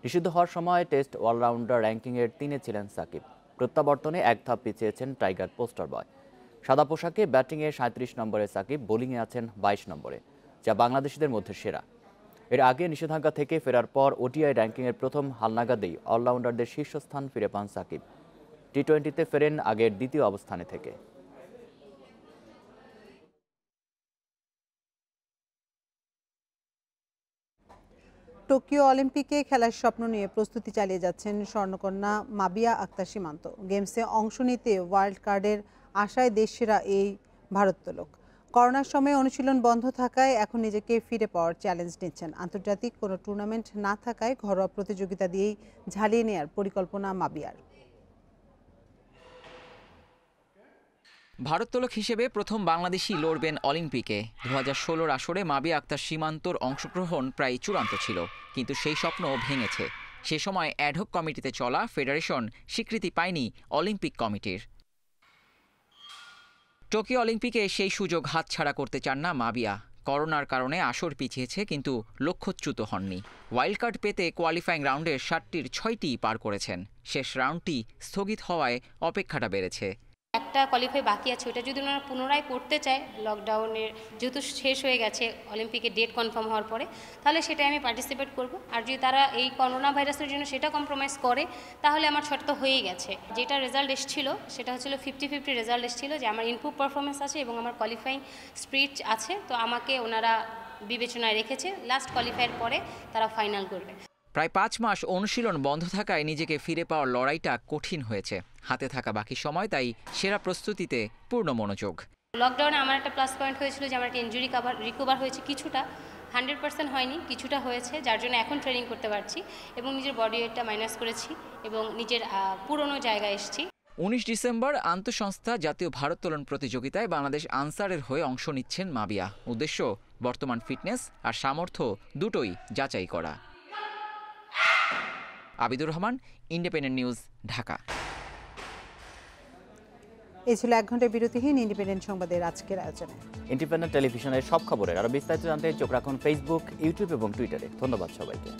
নিষিদ্ধ হওয়ার সময় টেস্ট অলরাউন্ডার র্যাঙ্কিংয়ের 3-এ ছিলেন সাকিব। প্রত্যাবর্তনে 1 ধাপ পিছিয়েছেন টাইগার পোস্টার বয়। সাদা পোশাকে ব্যাটিংয়ে 37 নম্বরে সাকিব, বোলিংয়ে আছেন 22 নম্বরে, যা বাংলাদেশিদের মধ্যে সেরা। এর আগে নিষেধাজ্ঞা থেকে ফেরার পর ওডিআই র্যাঙ্কিংয়ের প্রথম হালনাগাদেই অলরাউন্ডারদের শীর্ষস্থান ফিরে পান সাকিব। টি-20তে ফেরেন আগের 2য় অবস্থানে থেকে। টোকিও অলিম্পিকে খেলার স্বপ্ন নিয়ে প্রস্তুতি চালিয়ে যাচ্ছেন স্বর্ণকন্যা মাবিয়া আক্তার সীমান্ত। গেমসে অংশ নিতে ওয়ার্ল্ড কার্ডের আশায় দেশসেরা এই ভারোত্তোলক করোনার সময় অনুশীলন বন্ধ থাকায় এখন নিজেকে ফিরে পাওয়ার চ্যালেঞ্জ নিচ্ছেন। আন্তর্জাতিক কোনো টুর্নামেন্ট না থাকায় ঘরোয়া প্রতিযোগিতা দিয়েই ঝালিয়ে নেওয়ার পরিকল্পনা মাবিয়ার। ভারোত্তোলক হিসেবে প্রথম বাংলাদেশি লড়বেন অলিম্পিকে। 2016 আসরে মাবিয়া আক্তার সীমান্তর অংশগ্রহণ প্রায় চূড়ান্ত ছিল, কিন্তু সেই স্বপ্ন ভেঙেছে। সে সময় অ্যাডহক কমিটিতে চলা ফেডারেশন স্বীকৃতি পায়নি অলিম্পিক কমিটির। টোকিও অলিম্পিকে সেই সুযোগ হাতছাড়া করতে চান না মাবিয়া। করোনার কারণে আসর পিছিয়েছে, কিন্তু লক্ষ্যচ্যুত হননি। ওয়াইল্ড কার্ড পেতে কোয়ালিফাইং রাউন্ডের 7টির 6টিই পার করেছেন। শেষ রাউন্ডটি স্থগিত হওয়ায় অপেক্ষাটা বেড়েছে। একটা কোয়ালিফাই বাকি আছে, ওটা যদি ওনারা পুনরায় করতে চায়, লকডাউনের যেহেতু শেষ হয়ে গেছে অলিম্পিকের ডেট কনফার্ম হওয়ার পরে, তাহলে সেটাই আমি পার্টিসিপেট করব। আর যদি তারা এই করোনা ভাইরাসের জন্য সেটা কম্প্রোমাইজ করে, তাহলে আমার 6টা তো হয়েই গেছে। যেটা রেজাল্ট এসেছিল সেটা হচ্ছিল 50-50 রেজাল্ট এসেছিল, যে আমার ইমপ্রুভ পারফরমেন্স আছে এবং আমার কোয়ালিফাইং স্পিরিট আছে, তো আমাকে ওনারা বিবেচনায় রেখেছে। লাস্ট কোয়ালিফাইয়ের পরে তারা ফাইনাল করবে। প্রায় 5 মাস অনুশীলন বন্ধ থাকায় নিজেকে ফিরে পাওয়ার লড়াইটা কঠিন হয়েছে। হাতে থাকা বাকি সময় তাই সেরা প্রস্তুতিতে পূর্ণ মনোযোগ। লকডাউনে আমার একটা প্লাস পয়েন্ট হয়েছিল যে আমার একটা ইনজুরি রিকভার হয়েছে কিছুটা, 100% হয়নি, কিছুটা হয়েছে, যার জন্য এখন ট্রেনিং করতে পারছি এবং নিজের বডি ওয়েটটা মাইনাস করেছি এবং নিজের পুরনো জায়গায় এসেছি। 19 ডিসেম্বর আন্তঃসংস্থা জাতীয় ভারোত্তোলন প্রতিযোগিতায় বাংলাদেশ আনসারের হয়ে অংশ নিচ্ছেন মাবিয়া। উদ্দেশ্য বর্তমান ফিটনেস আর সামর্থ্য দুটোই যাচাই করা। Abidur Rahman, independent news, Dhaka. এই ছিল 1 ঘন্টার বিরতিহীন ইন্ডিপেন্ডেন্ট সংবাদের আজকের আয়োজনে। ইন্ডিপেন্ডেন্ট টেলিভিশনের সব খবরের আরো বিস্তারিত জানতে চোখ রাখুন ফেসবুক, ইউটিউব এবং টুইটারে। ধন্যবাদ সবাইকে।